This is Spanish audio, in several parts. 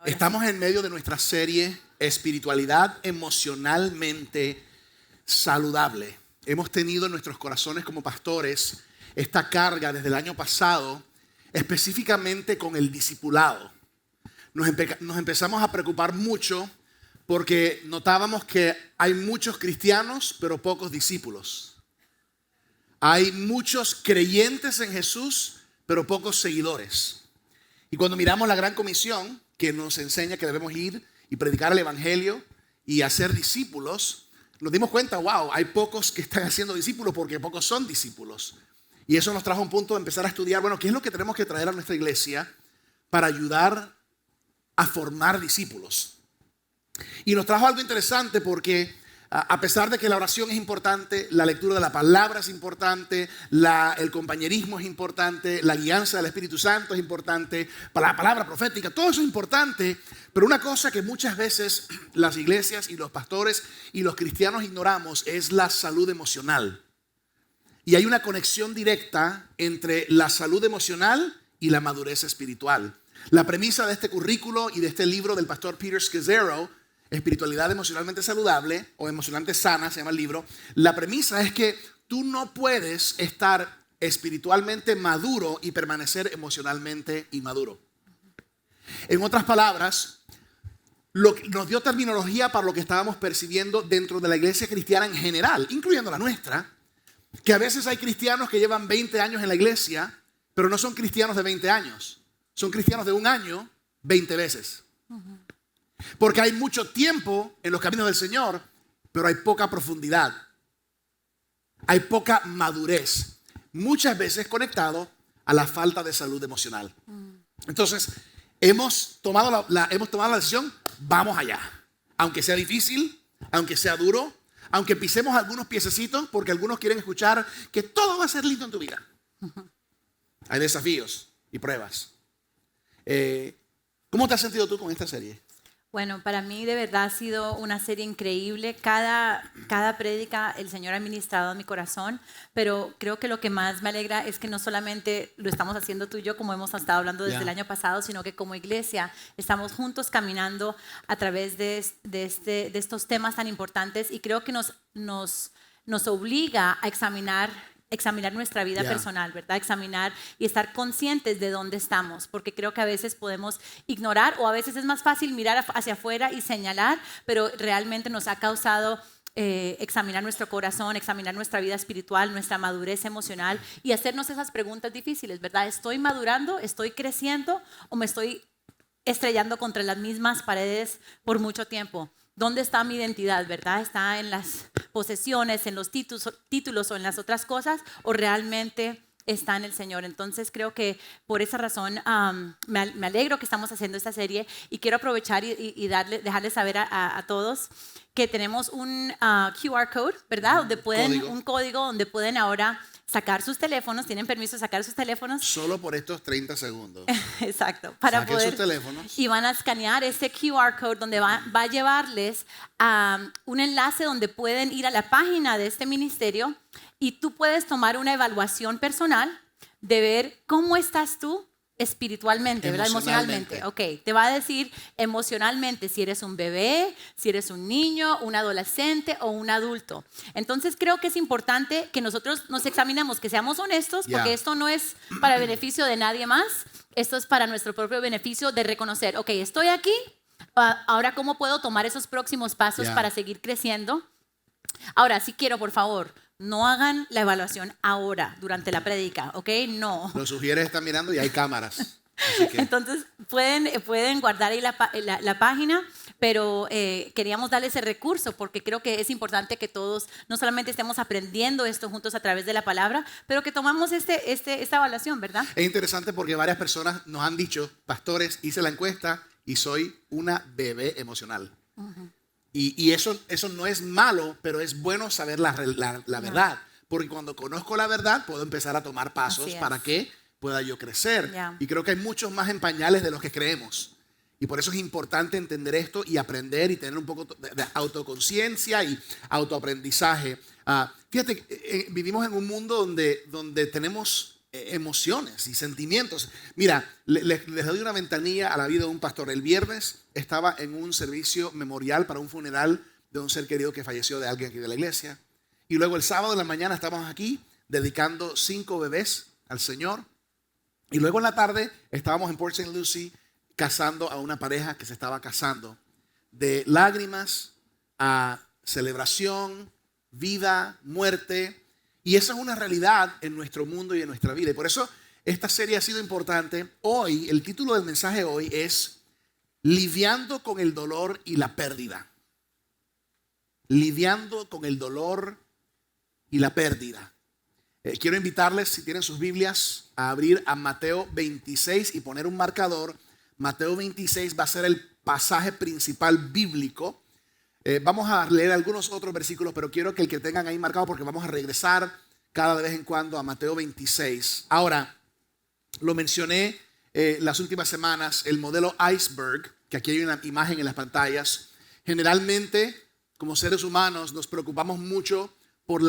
Estamos en medio de nuestra serie Espiritualidad emocionalmente saludable. Hemos tenido en nuestros corazones como pastores esta carga desde el año pasado, específicamente con el discipulado. Nos empezamos a preocupar mucho porque notábamos que hay muchos cristianos, pero pocos discípulos. Hay muchos creyentes en Jesús, pero pocos seguidores. Y cuando miramos la Gran Comisión, que nos enseña que debemos ir y predicar el Evangelio y hacer discípulos, nos dimos cuenta, wow, hay pocos que están haciendo discípulos porque pocos son discípulos. Y eso nos trajo a un punto de empezar a estudiar, bueno, ¿qué es lo que tenemos que traer a nuestra iglesia para ayudar a formar discípulos? Y nos trajo algo interesante porque a pesar de que la oración es importante, la lectura de la palabra es importante, el compañerismo es importante, la guianza del Espíritu Santo es importante, la palabra profética, todo eso es importante, pero una cosa que muchas veces las iglesias y los pastores y los cristianos ignoramos es la salud emocional. Y hay una conexión directa entre la salud emocional y la madurez espiritual. La premisa de este currículo y de este libro del pastor Peter Scazzero, Espiritualidad emocionalmente saludable o emocionalmente sana, se llama el libro. La premisa es que tú no puedes estar espiritualmente maduro y permanecer emocionalmente inmaduro. En otras palabras, nos dio terminología para lo que estábamos percibiendo dentro de la iglesia cristiana en general, incluyendo la nuestra, que a veces hay cristianos que llevan 20 años en la iglesia, pero no son cristianos de 20 años, son cristianos de un año 20 veces. Porque hay mucho tiempo en los caminos del Señor, pero hay poca profundidad. Hay poca madurez. Muchas veces conectado a la falta de salud emocional. Entonces, hemos tomado la decisión, vamos allá. Aunque sea difícil, aunque sea duro, aunque pisemos algunos piececitos, porque algunos quieren escuchar que todo va a ser lindo en tu vida. Hay desafíos y pruebas. ¿Cómo te has sentido tú con esta serie? Bueno, para mí de verdad ha sido una serie increíble. Cada prédica el Señor ha ministrado a mi corazón, pero creo que lo que más me alegra es que no solamente lo estamos haciendo tú y yo, como hemos estado hablando desde el año pasado, sino que como iglesia estamos juntos caminando a través de estos temas tan importantes, y creo que nos obliga a examinar nuestra vida personal, ¿verdad? Examinar y estar conscientes de dónde estamos, porque creo que a veces podemos ignorar, o a veces es más fácil mirar hacia afuera y señalar, pero realmente nos ha causado examinar nuestro corazón, examinar nuestra vida espiritual, nuestra madurez emocional y hacernos esas preguntas difíciles, ¿verdad? ¿Estoy madurando? ¿Estoy creciendo? ¿O me estoy estrellando contra las mismas paredes por mucho tiempo? ¿Dónde está mi identidad, verdad? ¿Está en las posesiones, en los títulos o en las otras cosas? ¿O realmente está en el Señor? Entonces creo que por esa razón me alegro que estamos haciendo esta serie, y quiero aprovechar y dejarles saber a todos que tenemos un QR code, ¿verdad? Un código donde pueden ahora sacar sus teléfonos, tienen permiso de sacar sus teléfonos. Solo por estos 30 segundos. Exacto. Saquen sus teléfonos. Y van a escanear ese QR code donde va a llevarles a un enlace donde pueden ir a la página de este ministerio, y tú puedes tomar una evaluación personal de ver cómo estás tú espiritualmente, ¿verdad? Emocionalmente. Ok, te va a decir emocionalmente si eres un bebé, si eres un niño, un adolescente o un adulto. Entonces creo que es importante que nosotros nos examinemos, que seamos honestos, porque esto no es para beneficio de nadie más, esto es para nuestro propio beneficio de reconocer, ok, estoy aquí, ahora ¿cómo puedo tomar esos próximos pasos para seguir creciendo? Ahora, sí quiero, por favor, no hagan la evaluación ahora, durante la prédica, ¿ok? No. Los sugieres están mirando y hay cámaras. Entonces, pueden guardar ahí la página, pero queríamos darles ese recurso porque creo que es importante que todos no solamente estemos aprendiendo esto juntos a través de la palabra, pero que tomamos esta evaluación, ¿verdad? Es interesante porque varias personas nos han dicho, pastores, hice la encuesta y soy una bebé emocional. Y eso no es malo, pero es bueno saber la verdad. Porque cuando conozco la verdad, puedo empezar a tomar pasos para que pueda yo crecer. Y creo que hay muchos más en pañales de los que creemos. Y por eso es importante entender esto y aprender y tener un poco de autoconciencia y autoaprendizaje. Fíjate, vivimos en un mundo donde tenemos emociones y sentimientos. Mira, les doy una ventanilla a la vida de un pastor. El viernes estaba en un servicio memorial para un funeral de un ser querido que falleció de alguien aquí de la iglesia. Y luego el sábado en la mañana estábamos aquí dedicando 5 bebés al Señor. Y luego en la tarde estábamos en Port St. Lucie casando a una pareja que se estaba casando. De lágrimas a celebración, vida, muerte. Y esa es una realidad en nuestro mundo y en nuestra vida. Y por eso esta serie ha sido importante. Hoy, el título del mensaje hoy es Lidiando con el dolor y la pérdida. Lidiando con el dolor y la pérdida. Quiero invitarles, si tienen sus Biblias, a abrir a Mateo 26 y poner un marcador. Mateo 26 va a ser el pasaje principal bíblico. Vamos a leer algunos otros versículos, pero quiero que el que tengan ahí marcado, porque vamos a regresar cada vez en cuando a Mateo 26. Ahora, lo mencioné las últimas semanas, el modelo iceberg, que aquí hay una imagen en las pantallas. Generalmente, como seres humanos, nos preocupamos mucho por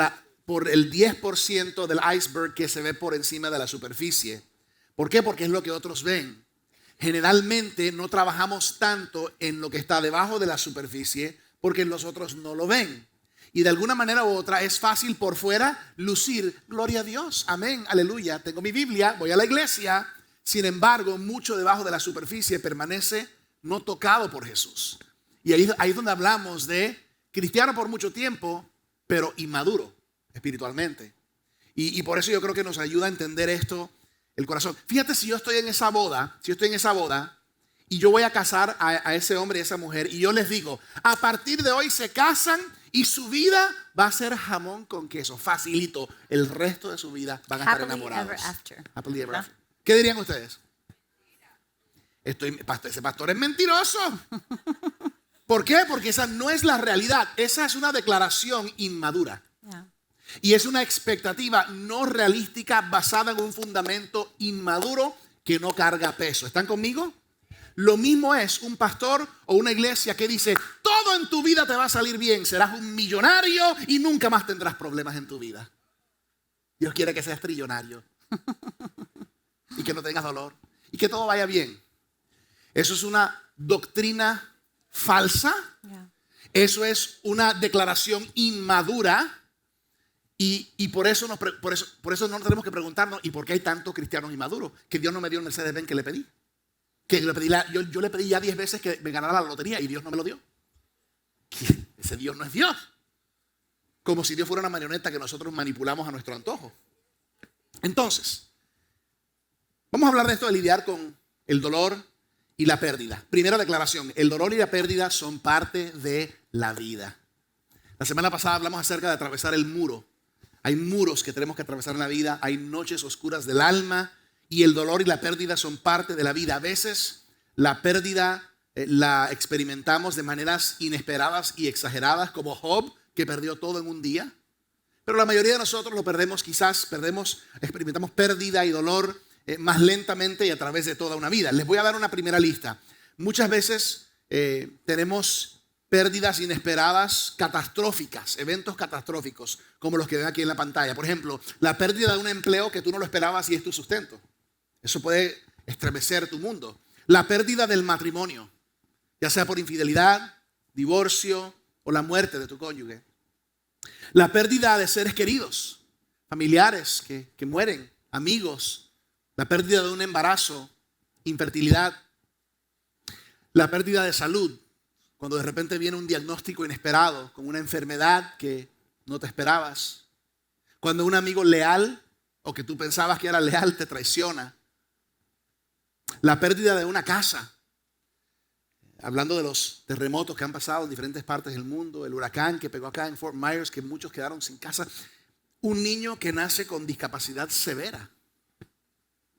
el 10% del iceberg que se ve por encima de la superficie. ¿Por qué? Porque es lo que otros ven. Generalmente no trabajamos tanto en lo que está debajo de la superficie porque los otros no lo ven. Y de alguna manera u otra es fácil por fuera lucir, gloria a Dios, amén, aleluya, tengo mi Biblia, voy a la iglesia. Sin embargo, mucho debajo de la superficie permanece no tocado por Jesús. Y ahí es donde hablamos de cristiano por mucho tiempo, pero inmaduro espiritualmente. Y por eso yo creo que nos ayuda a entender esto, el corazón. Fíjate, si yo estoy en esa boda, y yo voy a casar a ese hombre y a esa mujer, y yo les digo, a partir de hoy se casan y su vida va a ser jamón con queso, facilito. El resto de su vida van a estar enamorados. Happily ever after. ¿Qué dirían ustedes? Ese pastor es mentiroso. ¿Por qué? Porque esa no es la realidad. Esa es una declaración inmadura. Yeah. Y es una expectativa no realística basada en un fundamento inmaduro que no carga peso. ¿Están conmigo? Lo mismo es un pastor o una iglesia que dice, todo en tu vida te va a salir bien, serás un millonario y nunca más tendrás problemas en tu vida. Dios quiere que seas trillonario y que no tengas dolor y que todo vaya bien. Eso es una doctrina falsa. Yeah. Eso es una declaración inmadura. Y por eso no tenemos que preguntarnos, ¿y por qué hay tantos cristianos inmaduros? Que Dios no me dio el Mercedes-Benz que le pedí. Que yo le pedí ya 10 veces que me ganara la lotería y Dios no me lo dio. Ese Dios no es Dios. Como si Dios fuera una marioneta que nosotros manipulamos a nuestro antojo. Entonces, vamos a hablar de esto de lidiar con el dolor y la pérdida. Primera declaración, el dolor y la pérdida son parte de la vida. La semana pasada hablamos acerca de atravesar el muro. Hay muros que tenemos que atravesar en la vida, hay noches oscuras del alma y el dolor y la pérdida son parte de la vida. A veces la pérdida la experimentamos de maneras inesperadas y exageradas, como Job, que perdió todo en un día. Pero la mayoría de nosotros lo perdemos, experimentamos pérdida y dolor más lentamente y a través de toda una vida. Les voy a dar una primera lista. Muchas veces tenemos pérdidas inesperadas, catastróficas, eventos catastróficos, como los que ven aquí en la pantalla. Por ejemplo, la pérdida de un empleo que tú no lo esperabas y es tu sustento. Eso puede estremecer tu mundo. La pérdida del matrimonio, ya sea por infidelidad, divorcio o la muerte de tu cónyuge. La pérdida de seres queridos, familiares que mueren, amigos. La pérdida de un embarazo, infertilidad. La pérdida de salud. Cuando de repente viene un diagnóstico inesperado con una enfermedad que no te esperabas. Cuando un amigo leal o que tú pensabas que era leal te traiciona. La pérdida de una casa. Hablando de los terremotos que han pasado en diferentes partes del mundo. El huracán que pegó acá en Fort Myers, que muchos quedaron sin casa. Un niño que nace con discapacidad severa.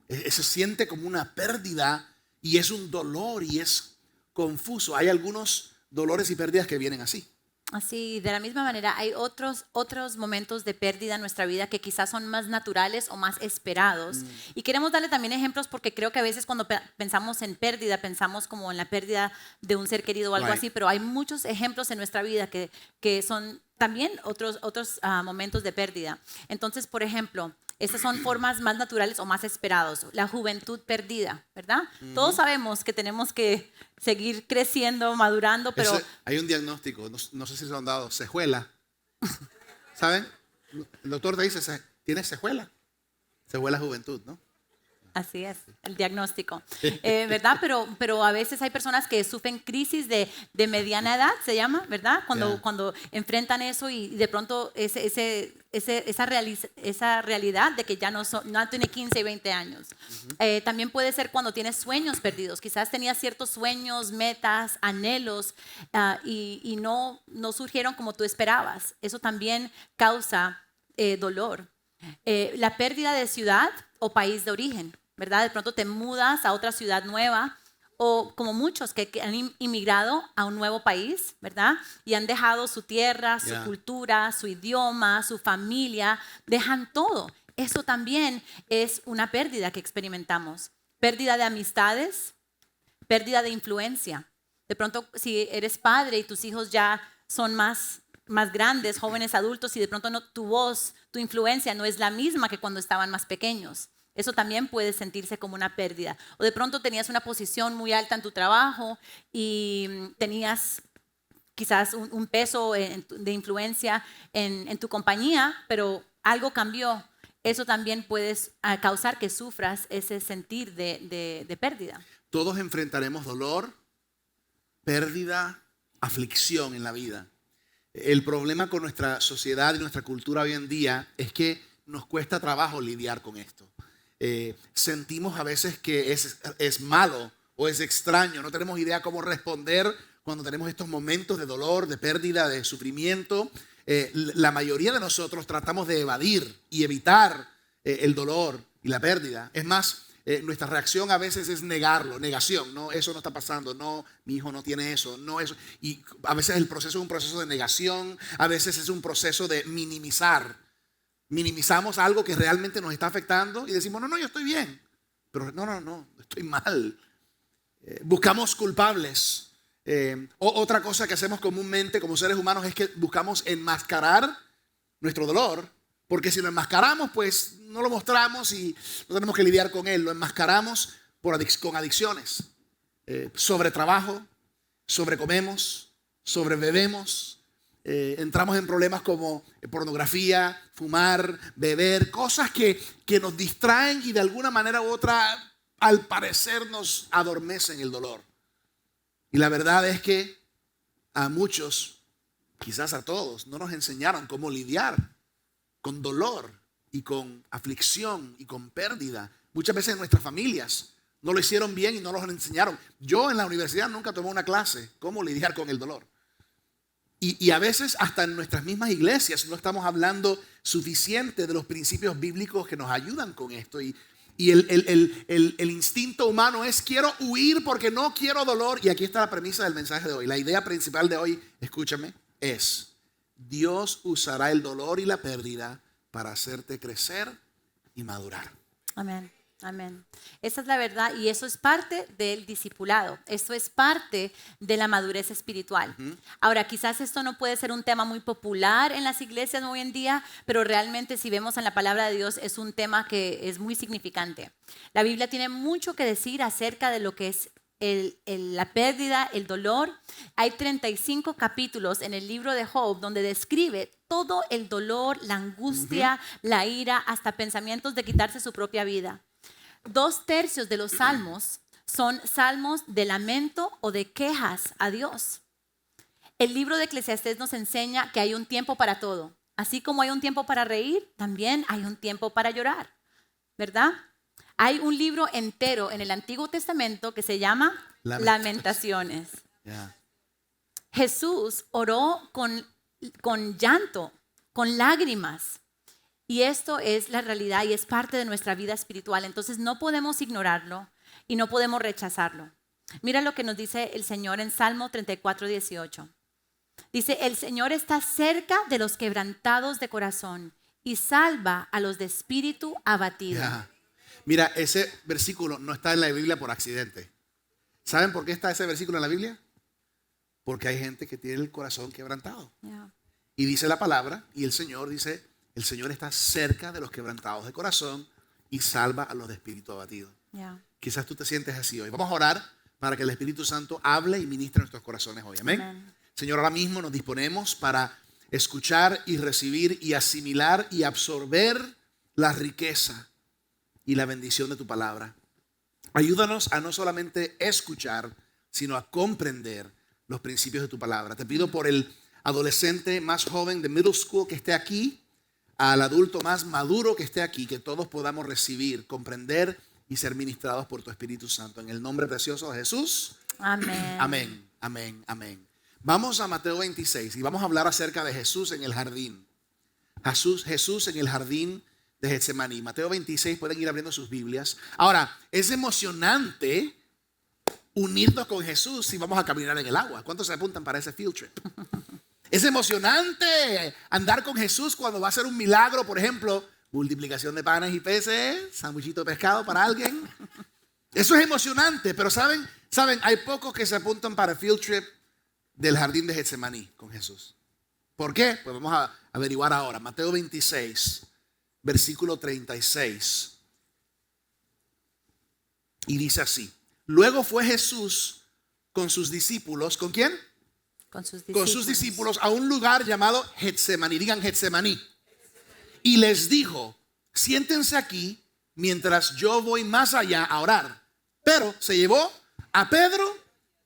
Se siente como una pérdida y es un dolor y es confuso. Hay algunos dolores y pérdidas que vienen así. Así, de la misma manera, hay otros momentos de pérdida en nuestra vida que quizás son más naturales o más esperados. Y queremos darle también ejemplos porque creo que a veces cuando pensamos en pérdida, pensamos como en la pérdida de un ser querido o algo así, pero hay muchos ejemplos en nuestra vida que son también otros momentos de pérdida. Entonces, por ejemplo, Estas son formas más naturales o más esperadas. La juventud perdida, ¿verdad? Todos sabemos que tenemos que seguir creciendo, madurando, pero... Hay un diagnóstico, no sé si se lo han dado, cejuela. ¿Saben? El doctor te dice, tienes cejuela. Cejuela juventud, ¿no? Así es, el diagnóstico, ¿verdad? Pero a veces hay personas que sufren crisis de mediana edad, se llama, ¿verdad? Cuando enfrentan eso y de pronto esa realidad de que ya no tiene 15 y 20 años. También puede ser cuando tienes sueños perdidos. Quizás tenías ciertos sueños, metas, anhelos y no surgieron como tú esperabas. Eso también causa dolor. La pérdida de ciudad o país de origen, ¿verdad? De pronto te mudas a otra ciudad nueva o como muchos que han inmigrado a un nuevo país, ¿verdad? Y han dejado su tierra, su cultura, su idioma, su familia, dejan todo. Eso también es una pérdida que experimentamos. Pérdida de amistades, pérdida de influencia. De pronto, si eres padre y tus hijos ya son más grandes, jóvenes adultos, y de pronto tu voz, tu influencia no es la misma que cuando estaban más pequeños. Eso también puede sentirse como una pérdida. O de pronto tenías una posición muy alta en tu trabajo y tenías quizás un peso de influencia en tu compañía, pero algo cambió. Eso también puede causar que sufras ese sentir de pérdida. Todos enfrentaremos dolor, pérdida, aflicción en la vida. El problema con nuestra sociedad y nuestra cultura hoy en día es que nos cuesta trabajo lidiar con esto. Sentimos a veces que es malo o es extraño. No tenemos idea cómo responder cuando tenemos estos momentos de dolor, de pérdida, de sufrimiento. La mayoría de nosotros tratamos de evadir y evitar el dolor y la pérdida. Es más, nuestra reacción a veces es negarlo, negación. No, eso no está pasando. No, mi hijo no tiene eso. No, eso. Y a veces el proceso es un proceso de negación. A veces es un proceso de minimizar. Minimizamos algo que realmente nos está afectando y decimos, no, yo estoy bien. Pero no, estoy mal. Buscamos culpables. Otra cosa que hacemos comúnmente como seres humanos es que buscamos enmascarar nuestro dolor. Porque si lo enmascaramos, pues no lo mostramos y no tenemos que lidiar con él. Lo enmascaramos con adicciones. Sobre trabajo, sobrecomemos, sobrebebemos. Entramos en problemas como pornografía, fumar, beber, cosas que nos distraen y de alguna manera u otra, al parecer, nos adormecen el dolor. Y la verdad es que a muchos, quizás a todos, no nos enseñaron cómo lidiar con dolor y con aflicción y con pérdida. Muchas veces en nuestras familias no lo hicieron bien y no nos enseñaron. Yo en la universidad nunca tomé una clase cómo lidiar con el dolor. Y a veces hasta en nuestras mismas iglesias no estamos hablando suficiente de los principios bíblicos que nos ayudan con esto. Y el instinto humano es quiero huir porque no quiero dolor. Y aquí está la premisa del mensaje de hoy. La idea principal de hoy, escúchame, es Dios usará el dolor y la pérdida para hacerte crecer y madurar. Amén. Amén. Esa es la verdad y eso es parte del discipulado. Eso es parte de la madurez espiritual. Ahora, quizás esto no puede ser un tema muy popular en las iglesias hoy en día, pero realmente si vemos en la palabra de Dios es un tema que es muy significante. La Biblia tiene mucho que decir acerca de lo que es la pérdida, el dolor. Hay 35 capítulos en el libro de Job donde describe todo el dolor, la angustia, la ira, hasta pensamientos de quitarse su propia vida. 2/3 de los salmos son salmos de lamento o de quejas a Dios. El libro de Eclesiastés nos enseña que hay un tiempo para todo. Así como hay un tiempo para reír, también hay un tiempo para llorar, ¿verdad? Hay un libro entero en el Antiguo Testamento que se llama Lamentaciones. Yeah. Jesús oró con llanto, con lágrimas. Y esto es la realidad y es parte de nuestra vida espiritual. Entonces no podemos ignorarlo y no podemos rechazarlo. Mira lo que nos dice el Señor en Salmo 34:18. Dice, el Señor está cerca de los quebrantados de corazón y salva a los de espíritu abatido. Yeah. Mira, ese versículo no está en la Biblia por accidente. ¿Saben por qué está ese versículo en la Biblia? Porque hay gente que tiene el corazón quebrantado. Yeah. Y dice la palabra y el Señor dice, el Señor está cerca de los quebrantados de corazón y salva a los de espíritu abatido. Yeah. Quizás tú te sientes así hoy. Vamos a orar para que el Espíritu Santo hable y ministre nuestros corazones hoy. Amén. Amen. Señor, ahora mismo nos disponemos para escuchar y recibir y asimilar y absorber la riqueza y la bendición de tu palabra. Ayúdanos a no solamente escuchar, sino a comprender los principios de tu palabra. Te pido por el adolescente más joven de middle school que esté aquí, al adulto más maduro que esté aquí, que todos podamos recibir, comprender y ser ministrados por tu Espíritu Santo. En el nombre precioso de Jesús. Amén. Amén, amén, amén. Vamos a Mateo 26 y vamos a hablar acerca de Jesús en el jardín. Jesús en el jardín de Getsemaní. Mateo 26, pueden ir abriendo sus Biblias. Ahora, es emocionante unirnos con Jesús si vamos a caminar en el agua. ¿Cuántos se apuntan para ese field trip? Es emocionante andar con Jesús cuando va a hacer un milagro, por ejemplo, multiplicación de panes y peces, sanguchito de pescado para alguien. Eso es emocionante, pero ¿saben? Hay pocos que se apuntan para el field trip del jardín de Getsemaní con Jesús. ¿Por qué? Pues vamos a averiguar ahora. Mateo 26, versículo 36. Y dice así: luego fue Jesús con sus discípulos. ¿Con quién? Con sus discípulos a un lugar llamado Getsemaní. Digan Getsemaní. Y les dijo: siéntense aquí mientras yo voy más allá a orar. Pero se llevó a Pedro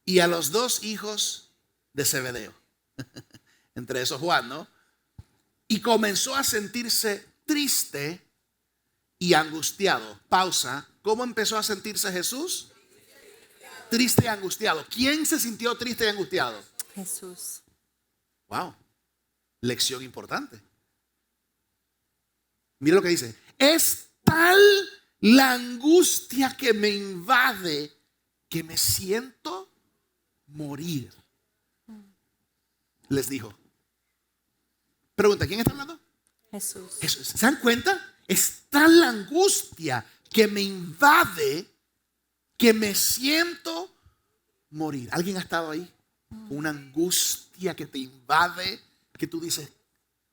y a los dos hijos de Zebedeo. Entre esos Juan, ¿no? Y comenzó a sentirse triste y angustiado. Pausa. ¿Cómo empezó a sentirse Jesús? Triste y angustiado. ¿Quién se sintió triste y angustiado? Jesús. Wow. Lección importante. Mira lo que dice. Es tal la angustia que me invade que me siento morir. Les dijo. Pregunta, ¿quién está hablando? Jesús. ¿Se dan cuenta? Es tal la angustia que me invade que me siento morir. ¿Alguien ha estado ahí? Una angustia que te invade, que tú dices,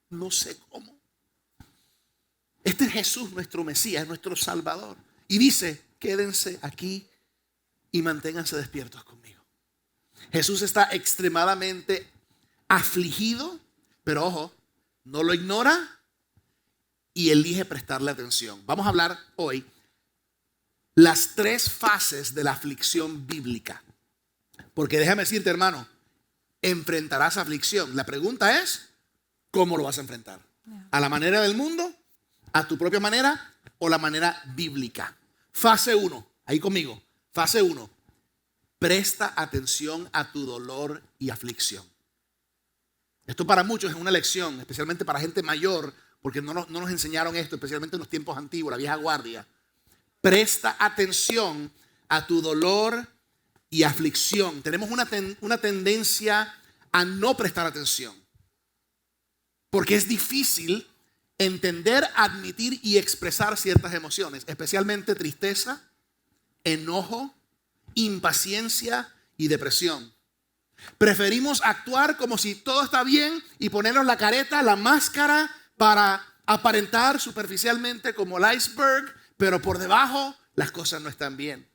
no sé cómo. Este es Jesús, nuestro Mesías, nuestro Salvador. Y dice, quédense aquí y manténganse despiertos conmigo. Jesús está extremadamente afligido, pero ojo, no lo ignora y elige prestarle atención. Vamos a hablar hoy las tres fases de la aflicción bíblica. Porque déjame decirte, hermano, enfrentarás aflicción. La pregunta es, ¿cómo lo vas a enfrentar? ¿A la manera del mundo? ¿A tu propia manera? ¿O la manera bíblica? Fase 1, ahí conmigo. Fase 1, presta atención a tu dolor y aflicción. Esto para muchos es una lección, especialmente para gente mayor, porque no nos enseñaron esto, especialmente en los tiempos antiguos, la vieja guardia. Presta atención a tu dolor y aflicción. Tenemos una tendencia a no prestar atención, porque es difícil entender, admitir y expresar ciertas emociones, especialmente tristeza, enojo, impaciencia y depresión. Preferimos actuar como si todo está bien y ponernos la careta, la máscara para aparentar superficialmente como el iceberg, pero por debajo las cosas no están bien.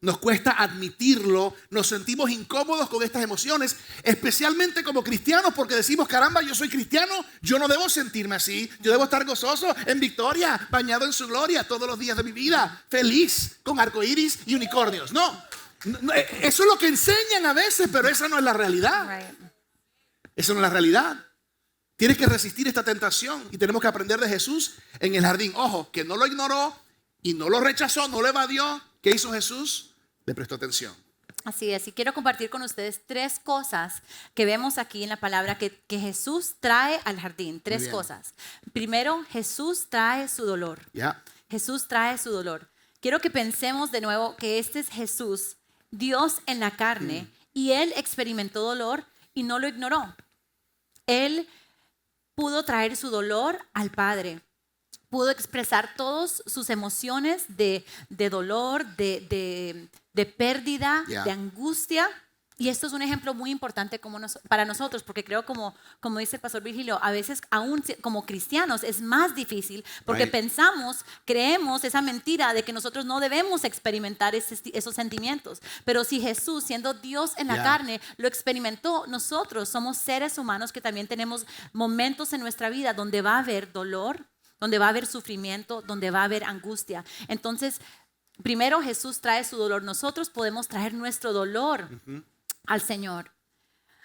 Nos cuesta admitirlo, nos sentimos incómodos con estas emociones, especialmente como cristianos, porque decimos, caramba, yo soy cristiano, yo no debo sentirme así, yo debo estar gozoso, en victoria, bañado en su gloria todos los días de mi vida, feliz, con arcoíris y unicornios. No, eso es lo que enseñan a veces, pero esa no es la realidad. Esa no es la realidad. Tienes que resistir esta tentación y tenemos que aprender de Jesús en el jardín. Ojo, que no lo ignoró y no lo rechazó, no lo evadió. ¿Qué hizo Jesús? Le prestó atención. Así es, y quiero compartir con ustedes tres cosas que vemos aquí en la palabra que Jesús trae al jardín. Tres cosas. Primero, Jesús trae su dolor. Jesús trae su dolor. Quiero que pensemos de nuevo que este es Jesús, Dios en la carne, y Él experimentó dolor y no lo ignoró. Él pudo traer su dolor al Padre. Pudo expresar todas sus emociones de dolor, de pérdida, de angustia. Y esto es un ejemplo muy importante para nosotros, porque creo como dice el pastor Virgilio, a veces aún como cristianos es más difícil porque creemos esa mentira de que nosotros no debemos experimentar esos sentimientos. Pero si Jesús, siendo Dios en la carne, lo experimentó, nosotros somos seres humanos que también tenemos momentos en nuestra vida donde va a haber dolor, donde va a haber sufrimiento, donde va a haber angustia. Entonces, primero Jesús trae su dolor, nosotros podemos traer nuestro dolor al Señor.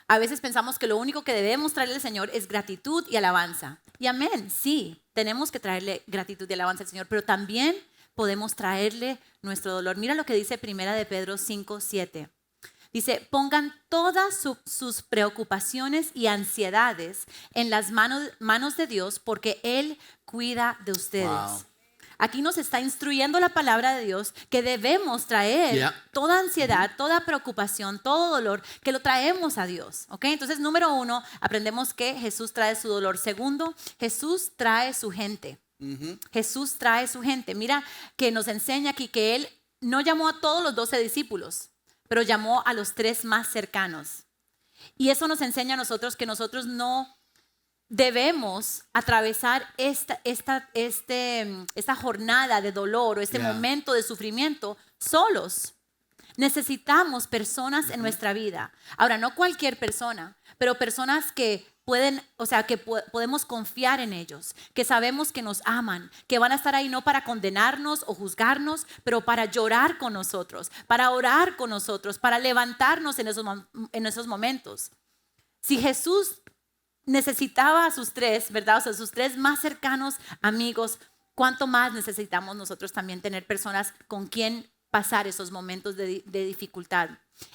A veces pensamos que lo único que debemos traerle al Señor es gratitud y alabanza. Y amén, sí, tenemos que traerle gratitud y alabanza al Señor, pero también podemos traerle nuestro dolor. Mira lo que dice Primera de Pedro 5:7. Dice, pongan todas sus preocupaciones y ansiedades en las manos de Dios porque Él cuida de ustedes. Wow. Aquí nos está instruyendo la palabra de Dios que debemos traer toda ansiedad, toda preocupación, todo dolor, que lo traemos a Dios. ¿Okay? Entonces, número 1, aprendemos que Jesús trae su dolor. Segundo, Jesús trae su gente. Jesús trae su gente. Mira que nos enseña aquí que Él no llamó a todos los 12 discípulos, pero llamó a los 3 más cercanos. Y eso nos enseña a nosotros que nosotros no debemos atravesar esta jornada de dolor o este momento de sufrimiento solos. Necesitamos personas en nuestra vida. Ahora, no cualquier persona, pero personas que pueden, o sea, que podemos confiar en ellos, que sabemos que nos aman, que van a estar ahí no para condenarnos o juzgarnos, pero para llorar con nosotros, para orar con nosotros, para levantarnos en esos momentos. Si Jesús necesitaba a sus 3, ¿verdad? O sea, sus 3 más cercanos amigos, ¿cuánto más necesitamos nosotros también tener personas con quien pasar esos momentos de dificultad?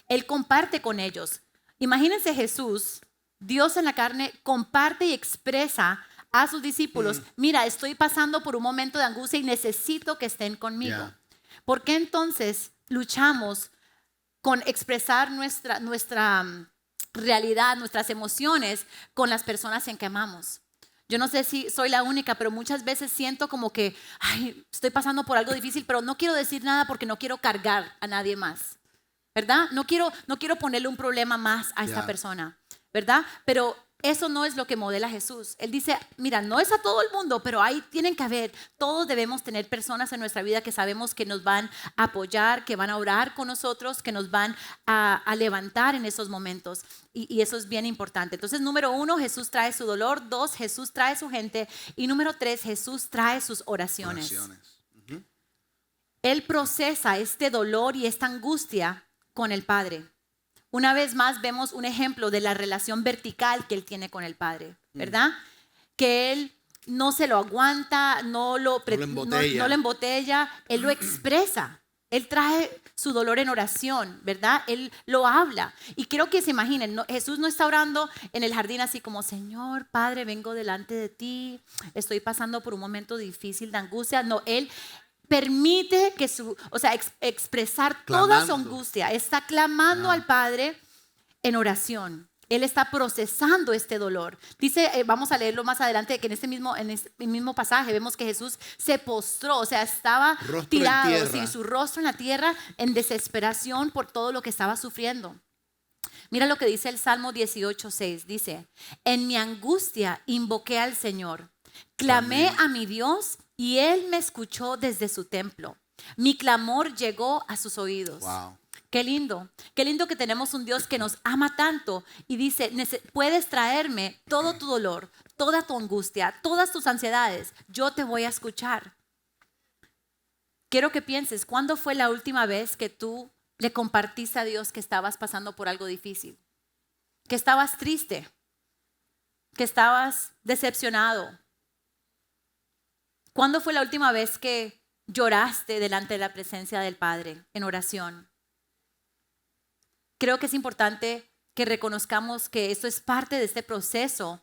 Él comparte con ellos. Imagínense Jesús, Dios en la carne, comparte y expresa a sus discípulos, mira, estoy pasando por un momento de angustia y necesito que estén conmigo. ¿Por qué entonces luchamos con expresar nuestra realidad, nuestras emociones con las personas en que amamos? Yo no sé si soy la única, pero muchas veces siento como que estoy pasando por algo difícil, pero no quiero decir nada porque no quiero cargar a nadie más, ¿verdad? No quiero ponerle un problema más a esta persona, ¿verdad? Pero eso no es lo que modela Jesús. Él dice, mira, no es a todo el mundo, pero ahí tienen que haber, todos debemos tener personas en nuestra vida que sabemos que nos van a apoyar, que van a orar con nosotros, que nos van a levantar en esos momentos. Y eso es bien importante. Entonces, número 1, Jesús trae su dolor. 2, Jesús trae su gente. Y número 3, Jesús trae sus oraciones. Él procesa este dolor y esta angustia con el Padre. Una vez más vemos un ejemplo de la relación vertical que Él tiene con el Padre, ¿verdad? Que Él no se lo aguanta, no lo embotella, Él lo expresa. Él trae su dolor en oración, ¿verdad? Él lo habla. Y quiero que se imaginen, Jesús no está orando en el jardín así como, Señor, Padre, vengo delante de ti, estoy pasando por un momento difícil de angustia. No, Él permite que expresar toda su angustia. Está clamando al Padre en oración. Él está procesando este dolor. Dice, vamos a leerlo más adelante, que en este mismo pasaje vemos que Jesús se postró, o sea, estaba tirado, sin su rostro en la tierra, en desesperación por todo lo que estaba sufriendo. Mira lo que dice el Salmo 18:6. Dice, en mi angustia invoqué al Señor, clamé a mi Dios y Él me escuchó desde su templo. Mi clamor llegó a sus oídos. Wow. Qué lindo que tenemos un Dios que nos ama tanto y dice, puedes traerme todo tu dolor, toda tu angustia, todas tus ansiedades, yo te voy a escuchar. Quiero que pienses, ¿cuándo fue la última vez que tú le compartiste a Dios que estabas pasando por algo difícil? Que estabas triste, que estabas decepcionado. ¿Cuándo fue la última vez que lloraste delante de la presencia del Padre en oración? Creo que es importante que reconozcamos que esto es parte de este proceso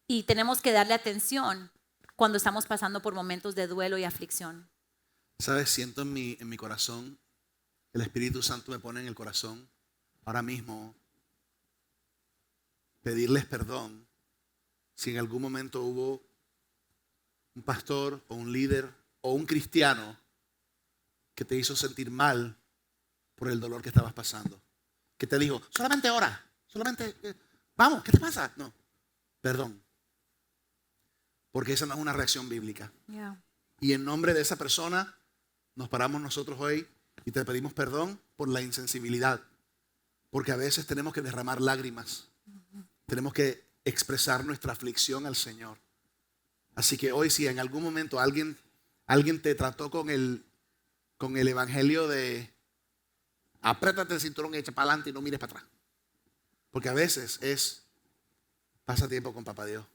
y tenemos que darle atención cuando estamos pasando por momentos de duelo y aflicción. ¿Sabes? Siento en mi corazón, el Espíritu Santo me pone en el corazón ahora mismo pedirles perdón si en algún momento hubo un pastor o un líder o un cristiano que te hizo sentir mal por el dolor que estabas pasando. que te dijo, solamente ora, solamente, vamos, ¿qué te pasa? No, perdón. Porque esa no es una reacción bíblica. Yeah. Y en nombre de esa persona nos paramos nosotros hoy y te pedimos perdón por la insensibilidad. Porque a veces tenemos que derramar lágrimas. Tenemos que expresar nuestra aflicción al Señor. Así que hoy, si en algún momento alguien te trató con el evangelio de apriétate el cinturón y echa para adelante y no mires para atrás. Porque a veces pasa tiempo con Papá Dios.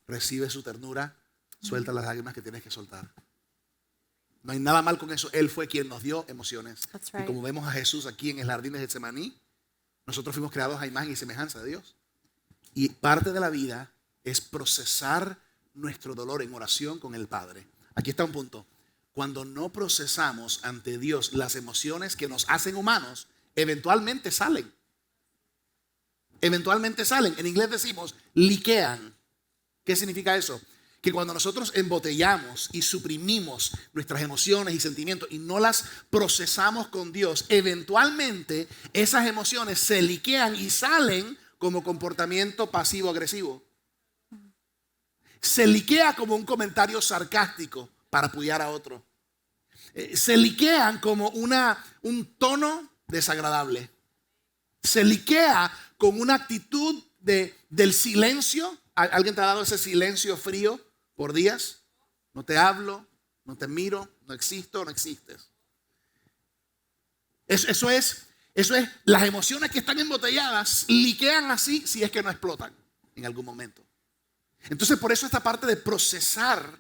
Recibe su ternura, suelta las lágrimas que tienes que soltar. No hay nada mal con eso. Él fue quien nos dio emociones. That's right. Y como vemos a Jesús aquí en el jardín de Getsemaní, nosotros fuimos creados a imagen y semejanza de Dios. Y parte de la vida es procesar nuestro dolor en oración con el Padre. Aquí está un punto. Cuando no procesamos ante Dios las emociones que nos hacen humanos, eventualmente salen. Eventualmente salen. En inglés decimos liquean. ¿Qué significa eso? Que cuando nosotros embotellamos y suprimimos nuestras emociones y sentimientos y no las procesamos con Dios, eventualmente esas emociones se liquean y salen como comportamiento pasivo-agresivo. Se liquea como un comentario sarcástico para apoyar a otro. Se liquean como un tono desagradable. Se liquea con una actitud del silencio. ¿Alguien te ha dado ese silencio frío por días? No te hablo, no te miro, no existo, no existes. Eso es, las emociones que están embotelladas liquean así si es que no explotan en algún momento. Entonces por eso esta parte de procesar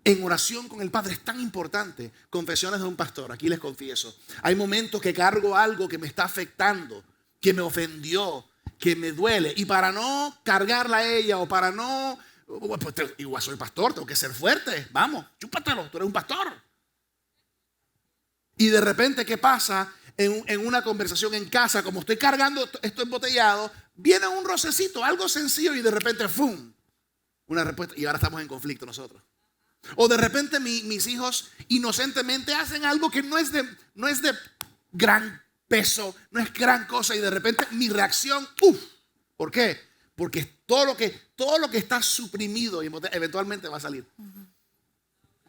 en oración con el Padre es tan importante. Confesiones de un pastor, aquí les confieso. Hay momentos que cargo algo que me está afectando, que me ofendió, que me duele. Y para no cargarla a ella o para no... Pues igual soy pastor, tengo que ser fuerte. Vamos, chúpatelo, tú eres un pastor. Y de repente, ¿qué pasa? En una conversación en casa, como estoy cargando esto embotellado, viene un rocecito, algo sencillo y de repente ¡fum! Una respuesta y ahora estamos en conflicto nosotros. O de repente mis hijos inocentemente hacen algo que no es de gran peso, no es gran cosa y de repente mi reacción, ¡uf! ¿Por qué? Porque todo lo que está suprimido y eventualmente va a salir.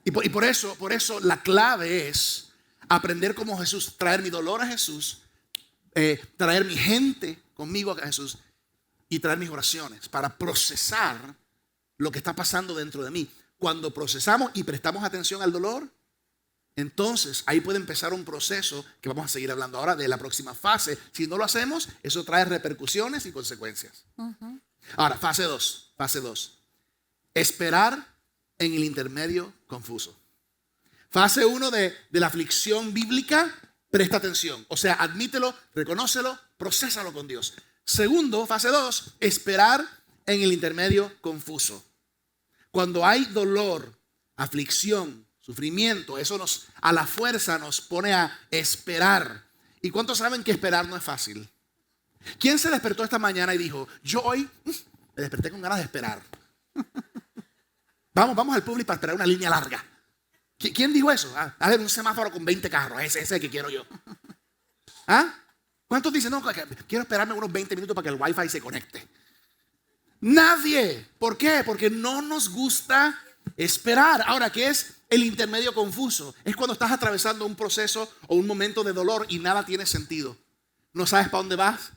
Y por eso la clave es aprender como Jesús, traer mi dolor a Jesús, traer mi gente conmigo a Jesús y traer mis oraciones para procesar lo que está pasando dentro de mí. Cuando procesamos y prestamos atención al dolor, entonces ahí puede empezar un proceso que vamos a seguir hablando ahora de la próxima fase. Si no lo hacemos, eso trae repercusiones y consecuencias. Ahora, fase 2. Esperar en el intermedio confuso. Fase 1 de la aflicción bíblica, presta atención. O sea, admítelo, reconócelo, procésalo con Dios. Segundo, fase 2, esperar en el intermedio confuso. Cuando hay dolor, aflicción, sufrimiento, eso a la fuerza nos pone a esperar. ¿Y cuántos saben que esperar no es fácil? ¿Quién se despertó esta mañana y dijo, yo hoy me desperté con ganas de esperar? Vamos al público para esperar una línea larga. ¿Quién dijo eso? A ver, un semáforo con 20 carros, ese es el que quiero yo. ¿Ah? ¿Cuántos dicen, no, quiero esperarme unos 20 minutos para que el wifi se conecte? Nadie. ¿Por qué? Porque no nos gusta esperar. Ahora, ¿qué es el intermedio confuso? Es cuando estás atravesando un proceso o un momento de dolor y nada tiene sentido. No sabes para dónde vas,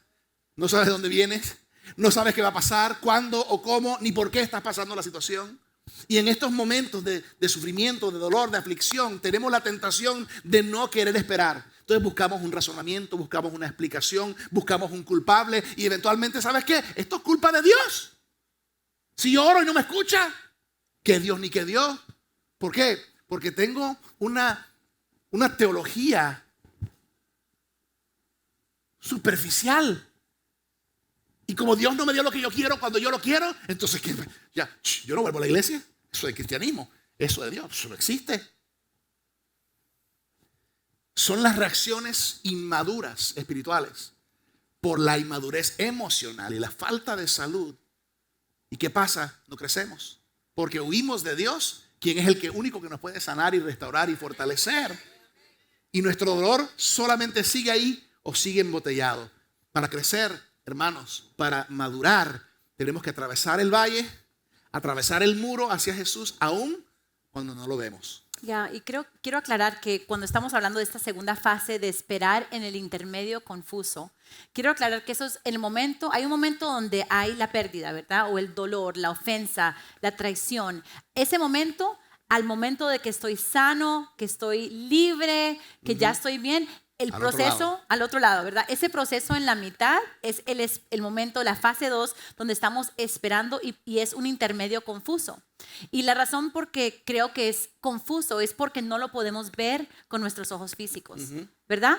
no sabes de dónde vienes, no sabes qué va a pasar, cuándo o cómo, ni por qué estás pasando la situación. Y en estos momentos de sufrimiento, de dolor, de aflicción, tenemos la tentación de no querer esperar. Entonces buscamos un razonamiento, buscamos una explicación, buscamos un culpable y eventualmente, ¿sabes qué? Esto es culpa de Dios. Si yo oro y no me escucha, que Dios ni que Dios. ¿Por qué? Porque tengo una teología superficial. Y como Dios no me dio lo que yo quiero cuando yo lo quiero, entonces ya, yo no vuelvo a la iglesia. Eso es cristianismo, eso de Dios, eso no existe. Son las reacciones inmaduras espirituales por la inmadurez emocional y la falta de salud. ¿Y qué pasa? No crecemos porque huimos de Dios, quien es el único que nos puede sanar y restaurar y fortalecer. Y nuestro dolor solamente sigue ahí o sigue embotellado. Para crecer, hermanos, para madurar, tenemos que atravesar el valle, atravesar el muro hacia Jesús, aún cuando no lo vemos. Ya, y quiero aclarar que cuando estamos hablando de esta segunda fase de esperar en el intermedio confuso, quiero aclarar que eso es el momento, hay un momento donde hay la pérdida, ¿verdad? O el dolor, la ofensa, la traición. Ese momento, al momento de que estoy sano, que estoy libre, que ya estoy bien, el proceso al otro lado, ¿verdad? Ese proceso en la mitad es el momento, la fase 2, donde estamos esperando y es un intermedio confuso. Y la razón por que creo que es confuso es porque no lo podemos ver con nuestros ojos físicos, ¿verdad?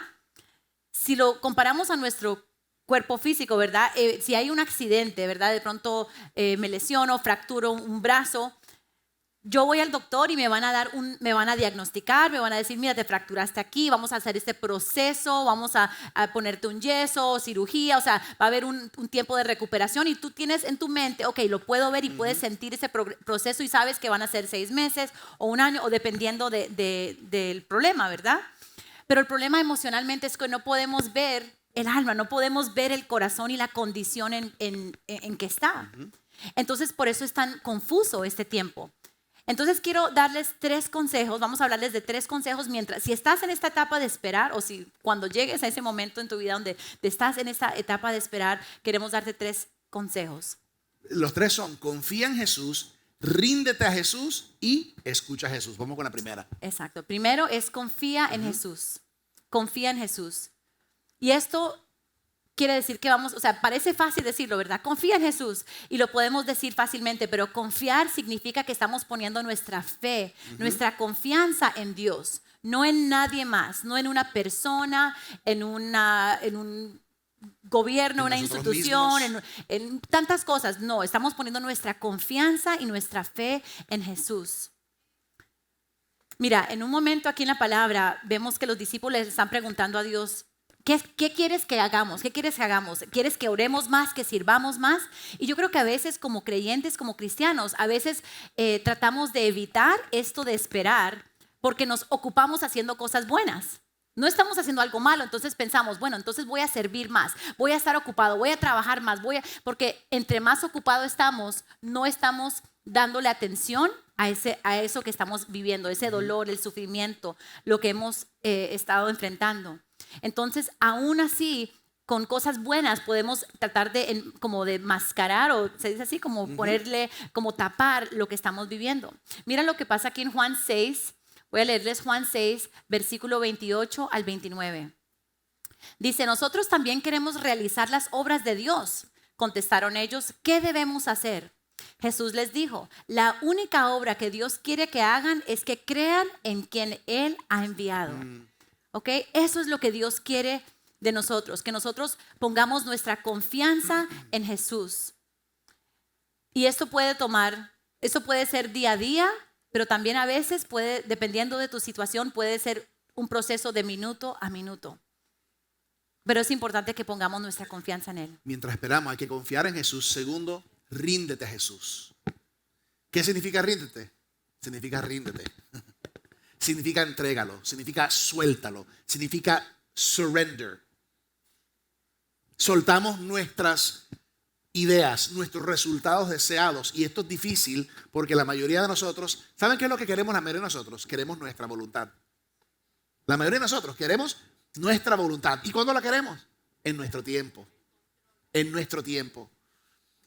Si lo comparamos a nuestro cuerpo físico, ¿verdad? Si hay un accidente, ¿verdad? De pronto me lesiono, fracturo un brazo. Yo voy al doctor y me van a diagnosticar, me van a decir, mira, te fracturaste aquí, vamos a hacer este proceso, vamos a ponerte un yeso, cirugía, o sea, va a haber un tiempo de recuperación y tú tienes en tu mente, ok, lo puedo ver y puedes sentir ese proceso y sabes que van a ser 6 meses o 1 año o dependiendo del problema, ¿verdad? Pero el problema emocionalmente es que no podemos ver el alma, no podemos ver el corazón y la condición en que está. Entonces, por eso es tan confuso este tiempo. Entonces quiero darles 3 consejos, vamos a hablarles de 3 consejos si estás en esta etapa de esperar o si cuando llegues a ese momento en tu vida donde estás en esta etapa de esperar, queremos darte 3 consejos. Los 3 son, confía en Jesús, ríndete a Jesús y escucha a Jesús. Vamos con la primera. Exacto, primero es confía en Jesús, confía en Jesús. Y esto quiere decir que parece fácil decirlo, ¿verdad? Confía en Jesús y lo podemos decir fácilmente, pero confiar significa que estamos poniendo nuestra fe, nuestra confianza en Dios, no en nadie más, no en una persona, en un gobierno, una institución, en tantas cosas. No, estamos poniendo nuestra confianza y nuestra fe en Jesús. Mira, en un momento aquí en la palabra vemos que los discípulos le están preguntando a Dios, ¿Qué quieres que hagamos? ¿Qué quieres que hagamos? ¿Quieres que oremos más, que sirvamos más? Y yo creo que a veces como creyentes, como cristianos, a veces tratamos de evitar esto de esperar porque nos ocupamos haciendo cosas buenas. No estamos haciendo algo malo, entonces pensamos, bueno, entonces voy a servir más, voy a estar ocupado, voy a trabajar más, porque entre más ocupado estamos, no estamos dándole atención a eso que estamos viviendo, ese dolor, el sufrimiento, lo que hemos estado enfrentando. Entonces, aún así, con cosas buenas podemos tratar como de mascarar o se dice así, como ponerle, como tapar lo que estamos viviendo. Mira lo que pasa aquí en Juan 6. Voy a leerles Juan 6, versículo 28 al 29. Dice, nosotros también queremos realizar las obras de Dios. Contestaron ellos, ¿qué debemos hacer? Jesús les dijo, la única obra que Dios quiere que hagan es que crean en quien Él ha enviado. ¿Ok? Eso es lo que Dios quiere de nosotros, que nosotros pongamos nuestra confianza en Jesús. Y esto puede ser día a día, pero también a veces dependiendo de tu situación, puede ser un proceso de minuto a minuto. Pero es importante que pongamos nuestra confianza en Él. Mientras esperamos, hay que confiar en Jesús. Segundo, ríndete a Jesús. ¿Qué significa ríndete? Significa ríndete. Significa entrégalo, significa suéltalo, significa surrender. Soltamos nuestras ideas, nuestros resultados deseados. Y esto es difícil porque la mayoría de nosotros, ¿saben qué es lo que queremos la mayoría de nosotros? Queremos nuestra voluntad. La mayoría de nosotros queremos nuestra voluntad. ¿Y cuándo la queremos? En nuestro tiempo. En nuestro tiempo.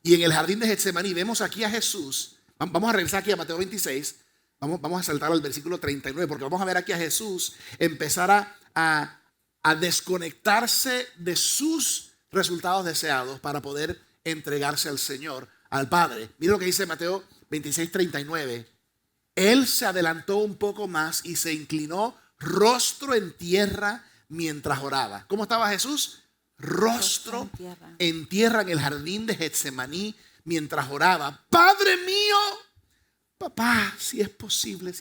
Y en el jardín de Getsemaní vemos aquí a Jesús. Vamos a regresar aquí a Mateo 26. Vamos a saltar al versículo 39 porque vamos a ver aquí a Jesús empezar a desconectarse de sus resultados deseados para poder entregarse al Señor, al Padre. Mira lo que dice Mateo 26, 39. Él se adelantó un poco más y se inclinó rostro en tierra mientras oraba. ¿Cómo estaba Jesús? Rostro en tierra en el jardín de Getsemaní mientras oraba. Padre mío, papá, si es posible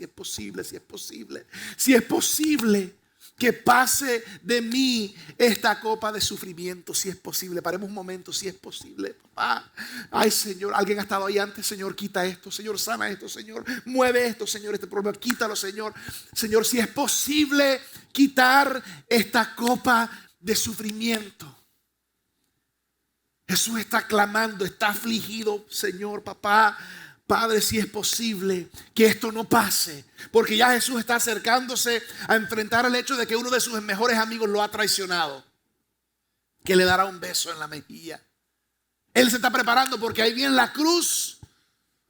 que pase de mí esta copa de sufrimiento, si es posible. Paremos un momento, si es posible, papá. Ay, Señor, alguien ha estado ahí antes. Señor, quita esto, Señor, sana esto, Señor, mueve esto, Señor, este problema, quítalo, Señor. Señor, si es posible quitar esta copa de sufrimiento. Jesús está clamando, está afligido. Señor, papá, Padre, si es posible que esto no pase. Porque ya Jesús está acercándose a enfrentar el hecho de que uno de sus mejores amigos lo ha traicionado, que le dará un beso en la mejilla. Él se está preparando porque ahí viene la cruz,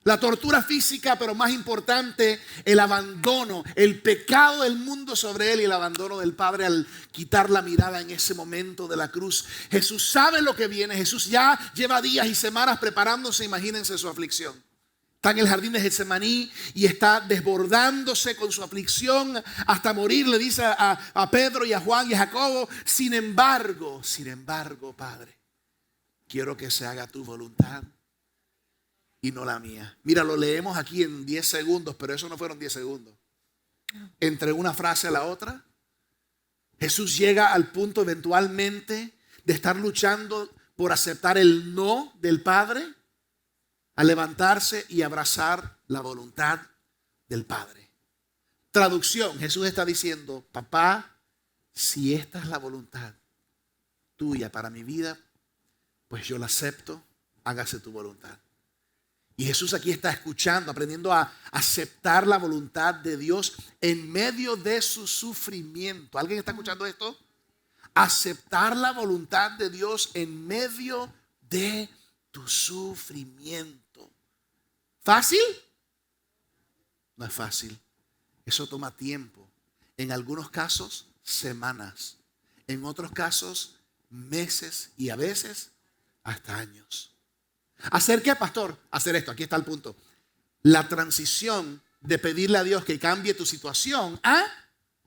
la tortura física, pero más importante, el abandono, el pecado del mundo sobre él y el abandono del Padre al quitar la mirada en ese momento de la cruz. Jesús sabe lo que viene. Jesús ya lleva días y semanas preparándose. Imagínense su aflicción. Está en el jardín de Getsemaní y está desbordándose con su aflicción hasta morir. Le dice a Pedro y a Juan y a Jacobo: sin embargo, Padre, quiero que se haga tu voluntad y no la mía. Mira, lo leemos aquí en 10 segundos, pero eso no fueron 10 segundos. Entre una frase a la otra, Jesús llega al punto eventualmente de estar luchando por aceptar el no del Padre, a levantarse y abrazar la voluntad del Padre. Traducción: Jesús está diciendo: papá, si esta es la voluntad tuya para mi vida, pues yo la acepto, hágase tu voluntad. Y Jesús aquí está escuchando, aprendiendo a aceptar la voluntad de Dios en medio de su sufrimiento. ¿Alguien está escuchando esto? Aceptar la voluntad de Dios en medio de tu sufrimiento. ¿Fácil? No es fácil. Eso toma tiempo. En algunos casos, semanas. En otros casos, meses y a veces hasta años. ¿Hacer qué, pastor? Hacer esto. Aquí está el punto. La transición de pedirle a Dios que cambie tu situación a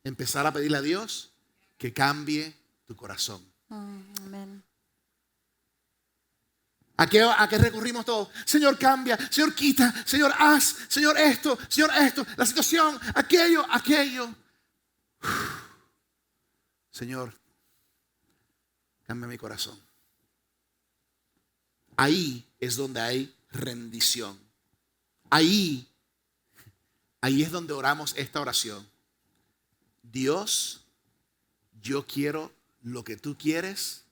empezar a pedirle a Dios que cambie tu corazón. Amén. ¿A qué recurrimos todos? Señor, cambia. Señor, quita. Señor, haz. Señor, esto. Señor, esto. La situación. Aquello. Señor, cambia mi corazón. Ahí es donde hay rendición. Ahí es donde oramos esta oración. Dios, yo quiero lo que tú quieres,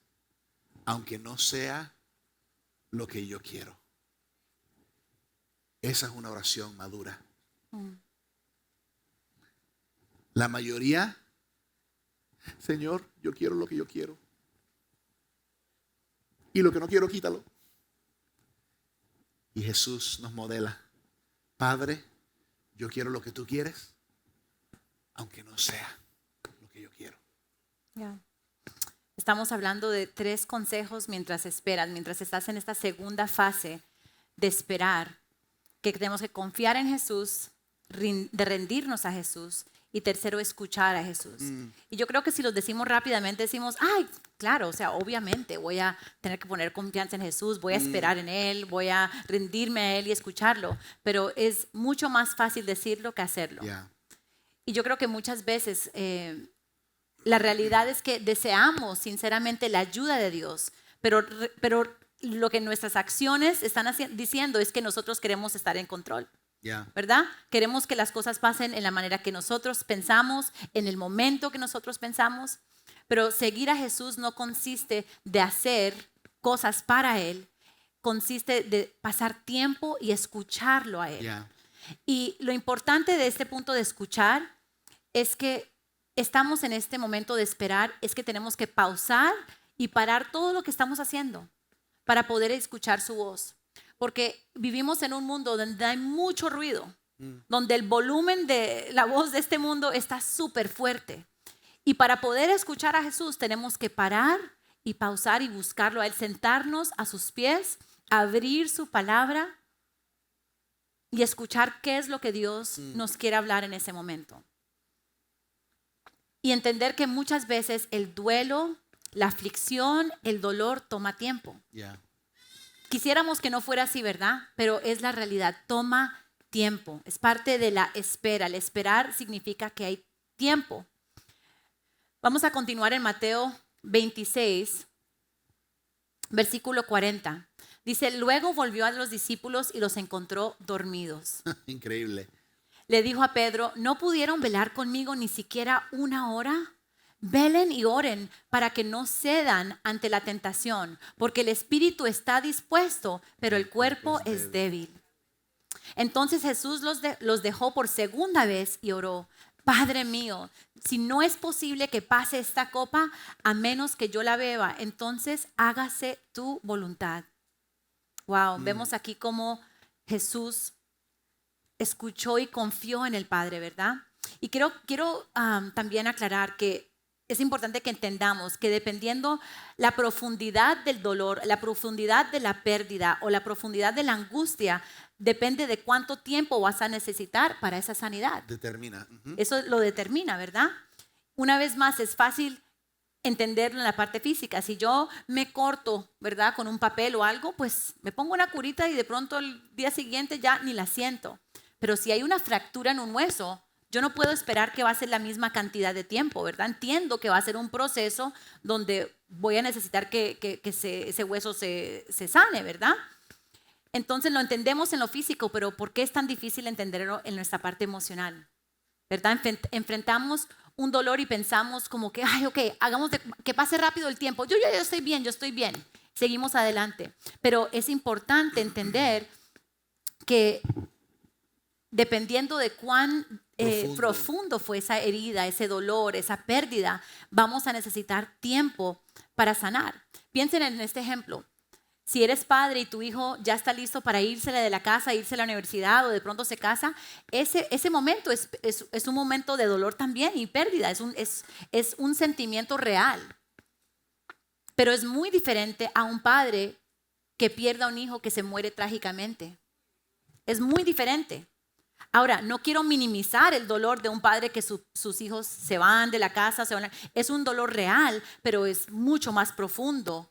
aunque no sea lo que yo quiero. Esa es una oración madura. La mayoría: Señor, yo quiero lo que yo quiero, y lo que no quiero, quítalo. Y Jesús nos modela: Padre, yo quiero lo que tú quieres, aunque no sea lo que yo quiero. Yeah. Estamos hablando de 3 consejos mientras esperas, mientras estás en esta segunda fase de esperar, que tenemos que confiar en Jesús, de rendirnos a Jesús, y tercero, escuchar a Jesús. Y yo creo que si los decimos rápidamente, decimos: ay, claro, o sea, obviamente voy a tener que poner confianza en Jesús, voy a esperar en Él, voy a rendirme a Él y escucharlo. Pero es mucho más fácil decirlo que hacerlo. Yeah. Y yo creo que muchas veces la realidad es que deseamos sinceramente la ayuda de Dios, pero lo que nuestras acciones están diciendo es que nosotros queremos estar en control. Yeah. ¿Verdad? Queremos que las cosas pasen en la manera que nosotros pensamos, en el momento que nosotros pensamos. Pero seguir a Jesús no consiste de hacer cosas para Él, consiste de pasar tiempo y escucharlo a Él. Yeah. Y lo importante de este punto de escuchar es que estamos en este momento de esperar, es que tenemos que pausar y parar todo lo que estamos haciendo para poder escuchar su voz. Porque vivimos en un mundo donde hay mucho ruido, donde el volumen de la voz de este mundo está súper fuerte. Y para poder escuchar a Jesús tenemos que parar y pausar y buscarlo a Él, sentarnos a sus pies, abrir su palabra y escuchar qué es lo que Dios nos quiere hablar en ese momento. Y entender que muchas veces el duelo, la aflicción, el dolor toma tiempo. Yeah. Quisiéramos que no fuera así, ¿verdad? Pero es la realidad, toma tiempo. Es parte de la espera. El esperar significa que hay tiempo. Vamos a continuar en Mateo 26, versículo 40. Dice: luego volvió a los discípulos y los encontró dormidos. Increíble. Le dijo a Pedro: ¿no pudieron velar conmigo ni siquiera 1 hora? Velen y oren para que no cedan ante la tentación, porque el espíritu está dispuesto, pero el cuerpo es débil. Entonces Jesús los dejó por segunda vez y oró: Padre mío, si no es posible que pase esta copa, a menos que yo la beba, entonces hágase tu voluntad. Wow, vemos aquí cómo Jesús escuchó y confió en el Padre, ¿verdad? Y quiero también aclarar que es importante que entendamos que dependiendo la profundidad del dolor, la profundidad de la pérdida o la profundidad de la angustia, depende de cuánto tiempo vas a necesitar para esa sanidad. Determina. Eso lo determina, ¿verdad? Una vez más, es fácil entenderlo en la parte física. Si yo me corto, ¿verdad?, con un papel o algo, pues me pongo una curita y de pronto el día siguiente ya ni la siento. Pero si hay una fractura en un hueso, yo no puedo esperar que va a ser la misma cantidad de tiempo, ¿verdad? Entiendo que va a ser un proceso donde voy a necesitar que ese hueso se sane, ¿verdad? Entonces lo entendemos en lo físico, pero ¿por qué es tan difícil entenderlo en nuestra parte emocional? ¿Verdad? Enfrentamos un dolor y pensamos como que, ay, ok, hagamos que pase rápido el tiempo. Yo estoy bien, yo estoy bien. Seguimos adelante. Pero es importante entender que dependiendo de cuán profundo fue esa herida, ese dolor, esa pérdida, vamos a necesitar tiempo para sanar. Piensen en este ejemplo. Si eres padre y tu hijo ya está listo para irse de la casa, irse a la universidad o de pronto se casa, ese momento es un momento de dolor también y pérdida, es un sentimiento real. Pero es muy diferente a un padre que pierda a un hijo que se muere trágicamente. Es muy diferente. Ahora, no quiero minimizar el dolor de un padre que sus hijos se van de la casa. Es un dolor real, pero es mucho más profundo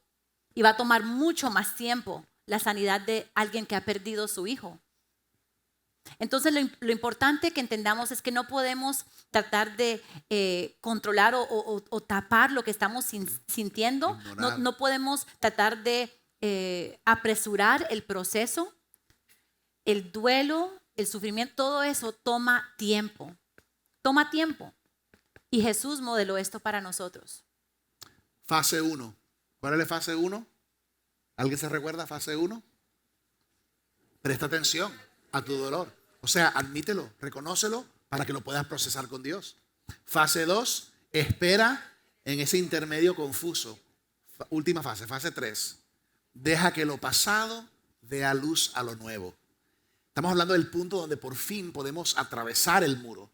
y va a tomar mucho más tiempo la sanidad de alguien que ha perdido su hijo. Entonces, lo importante que entendamos es que no podemos tratar de controlar o tapar lo que estamos sintiendo. No podemos tratar de apresurar el proceso. El duelo, el sufrimiento, todo eso toma tiempo. Toma tiempo. Y Jesús modeló esto para nosotros. Fase 1. ¿Cuál es la fase 1? ¿Alguien se recuerda fase 1? Presta atención a tu dolor. O sea, admítelo, reconócelo para que lo puedas procesar con Dios. Fase 2, espera en ese intermedio confuso. Última fase, fase 3. Deja que lo pasado dé a luz a lo nuevo. Estamos hablando del punto donde por fin podemos atravesar el muro,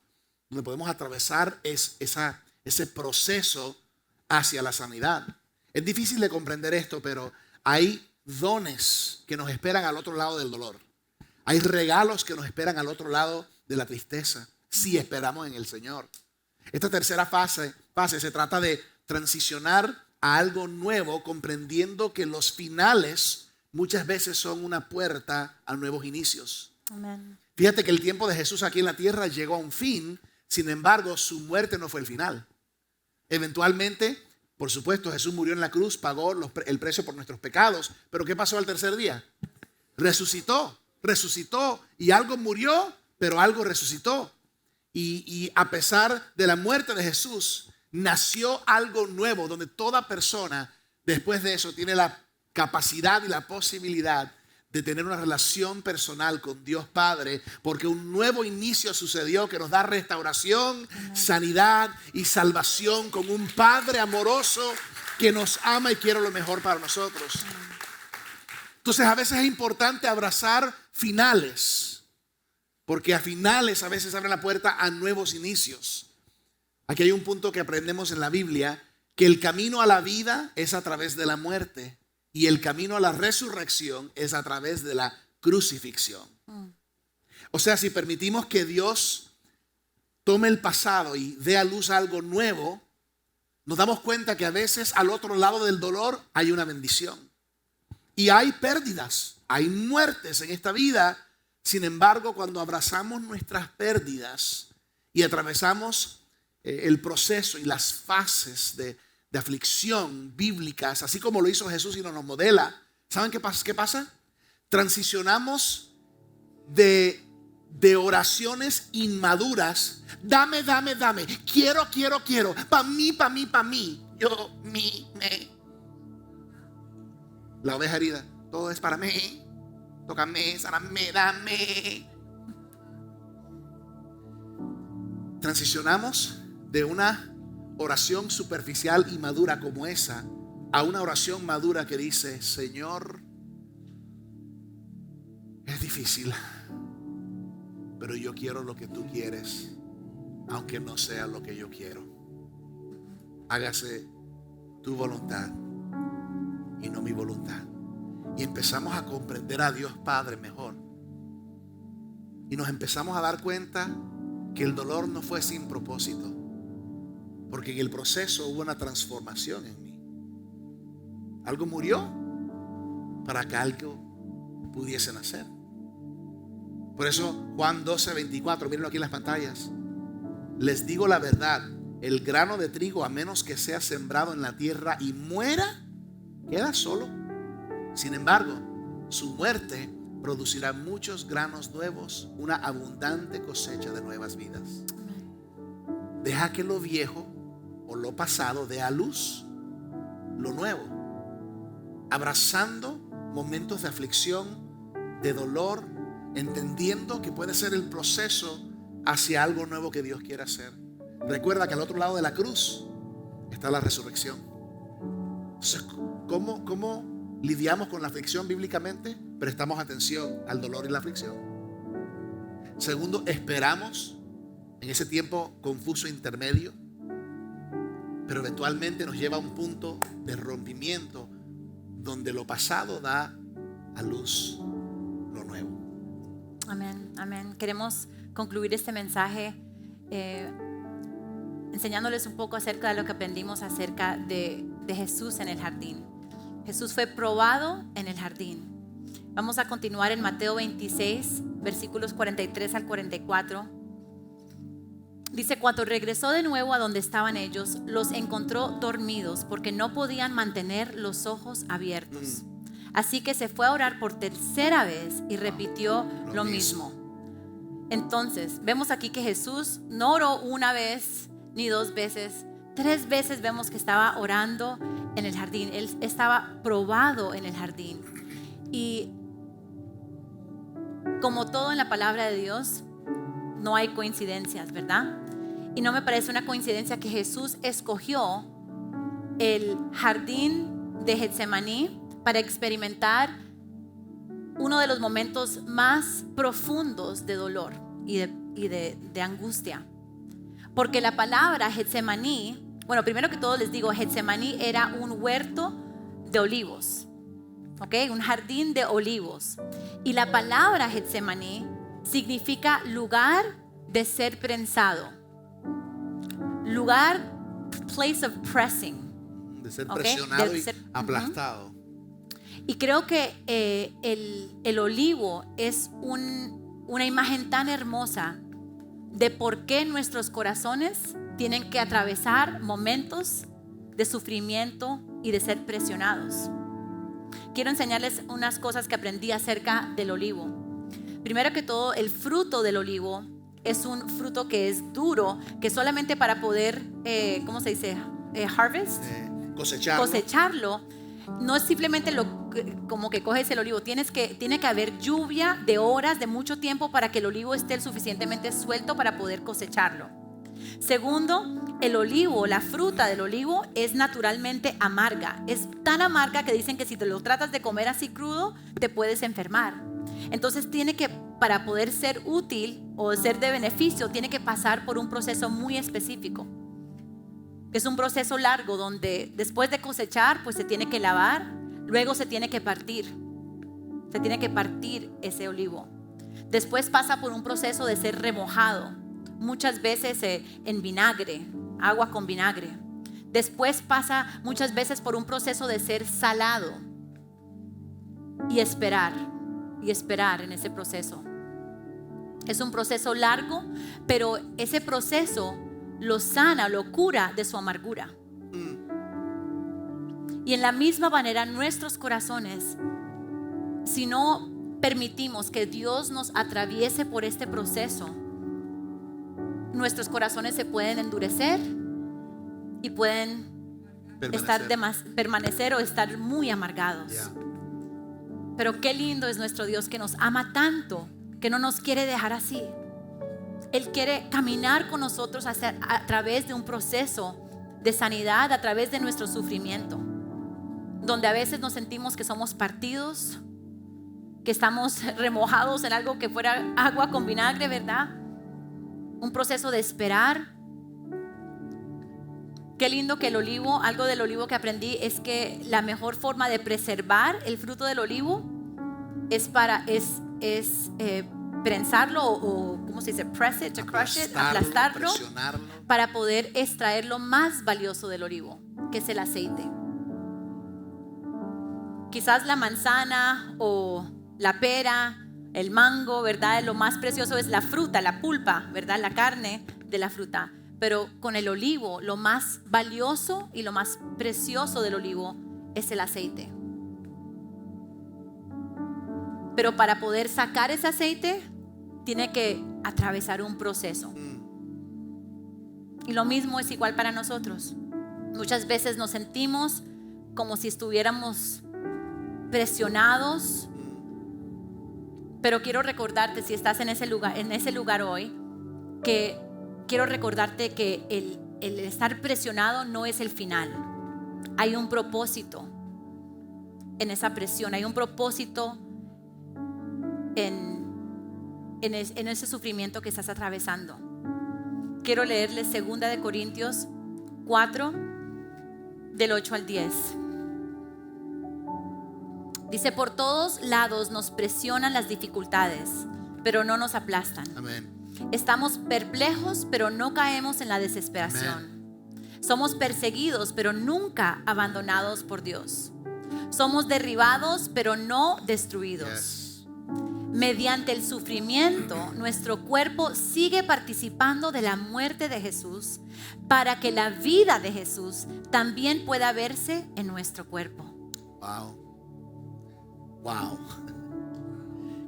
donde podemos atravesar ese proceso hacia la sanidad. Es difícil de comprender esto, pero hay dones que nos esperan al otro lado del dolor. Hay regalos que nos esperan al otro lado de la tristeza, si esperamos en el Señor. Esta tercera fase se trata de transicionar a algo nuevo, comprendiendo que los finales muchas veces son una puerta a nuevos inicios. Amén. Fíjate que el tiempo de Jesús aquí en la tierra llegó a un fin, sin embargo, su muerte no fue el final. Eventualmente, por supuesto, Jesús murió en la cruz, pagó el precio por nuestros pecados, pero ¿qué pasó al tercer día? Resucitó y algo murió, pero algo resucitó. Y a pesar de la muerte de Jesús, nació algo nuevo, donde toda persona después de eso tiene la capacidad y la posibilidad de tener una relación personal con Dios Padre, porque un nuevo inicio sucedió que nos da restauración, sanidad y salvación con un Padre amoroso que nos ama y quiere lo mejor para nosotros. Entonces a veces es importante abrazar finales, porque a finales a veces abren la puerta a nuevos inicios. Aquí hay un punto que aprendemos en la Biblia, que el camino a la vida es a través de la muerte. Y el camino a la resurrección es a través de la crucifixión. O sea, si permitimos que Dios tome el pasado y dé a luz algo nuevo, nos damos cuenta que a veces al otro lado del dolor hay una bendición. Y hay pérdidas, hay muertes en esta vida. Sin embargo, cuando abrazamos nuestras pérdidas y atravesamos el proceso y las fases de aflicción bíblicas, así como lo hizo Jesús y nos modela, ¿saben qué pasa? Transicionamos de de oraciones inmaduras. Dame, dame, dame. Quiero. Pa' mí. Yo, me. La oveja herida. Todo es para mí. Tócame, sáname, dame. Transicionamos de una oración superficial y madura como esa a una oración madura que dice: Señor, es difícil, pero yo quiero lo que tú quieres, aunque no sea lo que yo quiero. Hágase tu voluntad y no mi voluntad. Y empezamos a comprender a Dios Padre mejor. Y nos empezamos a dar cuenta que el dolor no fue sin propósito, porque en el proceso hubo una transformación en mí. Algo murió para que algo pudiese nacer. Por eso Juan 12:24, mírenlo aquí en las pantallas: les digo la verdad, el grano de trigo, a menos que sea sembrado en la tierra y muera, queda solo. Sin embargo, su muerte producirá muchos granos nuevos, una abundante cosecha de nuevas vidas. Deja que lo viejo o lo pasado dé a luz lo nuevo, abrazando momentos de aflicción, de dolor, entendiendo que puede ser el proceso hacia algo nuevo que Dios quiere hacer. Recuerda que al otro lado de la cruz está la resurrección. Entonces, ¿cómo lidiamos con la aflicción bíblicamente? Prestamos atención al dolor y la aflicción. Segundo, esperamos en ese tiempo confuso intermedio, pero eventualmente nos lleva a un punto de rompimiento donde lo pasado da a luz lo nuevo. Amén, amén. Queremos concluir este mensaje enseñándoles un poco acerca de lo que aprendimos acerca de Jesús en el jardín. Jesús fue probado en el jardín. Vamos a continuar en Mateo 26, versículos 43 al 44. Dice: cuando regresó de nuevo a donde estaban ellos, los encontró dormidos porque no podían mantener los ojos abiertos. Así que se fue a orar por tercera vez y repitió lo mismo. Entonces, vemos aquí que Jesús no oró una vez ni dos veces. 3 veces vemos que estaba orando en el jardín. Él estaba probado en el jardín. Y como todo en la palabra de Dios, no hay coincidencias, ¿verdad? Y no me parece una coincidencia que Jesús escogió el jardín de Getsemaní para experimentar uno de los momentos más profundos de dolor y de angustia. Porque la palabra Getsemaní, bueno, primero que todo les digo, Getsemaní era un huerto de olivos, ¿ok? Un jardín de olivos. Y la palabra Getsemaní significa lugar de ser prensado, lugar, place of pressing, de ser presionado y aplastado. Y creo que el olivo es una imagen tan hermosa de por qué nuestros corazones tienen que atravesar momentos de sufrimiento y de ser presionados. Quiero enseñarles unas cosas que aprendí acerca del olivo. Primero que todo, el fruto del olivo es un fruto que es duro, que solamente para poder, ¿cómo se dice? Harvest, cosecharlo. No es simplemente como que coges el olivo. Tiene que haber lluvia de horas, de mucho tiempo, para que el olivo esté suficientemente suelto para poder cosecharlo. Segundo, el olivo, la fruta del olivo es naturalmente amarga. Es tan amarga que dicen que si te lo tratas de comer así crudo, te puedes enfermar. Entonces para poder ser útil o ser de beneficio, tiene que pasar por un proceso muy específico. Es un proceso largo donde después de cosechar, pues se tiene que lavar, luego se tiene que partir. Se tiene que partir ese olivo. Después pasa por un proceso de ser remojado, muchas veces en vinagre, agua con vinagre. Después pasa muchas veces por un proceso de ser salado y esperar en ese proceso. Es un proceso largo, pero ese proceso lo sana, lo cura de su amargura. Y en la misma manera nuestros corazones, si no permitimos que Dios nos atraviese por este proceso, nuestros corazones se pueden endurecer y pueden permanecer o estar muy amargados. Yeah. Pero qué lindo es nuestro Dios, que nos ama tanto, que no nos quiere dejar así. Él quiere caminar con nosotros a través de un proceso de sanidad, a través de nuestro sufrimiento, donde a veces nos sentimos que somos partidos, que estamos remojados en algo que fuera agua con vinagre, ¿verdad? Un proceso de esperar. Qué lindo que el olivo, algo del olivo que aprendí es que la mejor forma de preservar el fruto del olivo es prensarlo o ¿cómo se dice? Press it, to crush it, aplastarlo, presionarlo, para poder extraer lo más valioso del olivo, que es el aceite. Quizás la manzana o la pera, el mango, ¿verdad? Lo más precioso es la fruta, la pulpa, ¿verdad? La carne de la fruta. Pero con el olivo, lo más valioso y lo más precioso del olivo es el aceite. Pero para poder sacar ese aceite, tiene que atravesar un proceso. Y lo mismo es igual para nosotros. Muchas veces nos sentimos como si estuviéramos presionados. Pero quiero recordarte, si estás en ese lugar hoy, que quiero recordarte que el estar presionado no es el final. Hay un propósito en esa presión, hay un propósito en ese sufrimiento que estás atravesando. Quiero leerles 2 Corintios 4, del 8 al 10. Dice: por todos lados nos presionan las dificultades, pero no nos aplastan. Amén. Estamos perplejos, pero no caemos en la desesperación. Amén. Somos perseguidos, pero nunca abandonados por Dios. Somos derribados, pero no destruidos. Yes. Mediante el sufrimiento, nuestro cuerpo sigue participando de la muerte de Jesús, para que la vida de Jesús también pueda verse en nuestro cuerpo. Wow.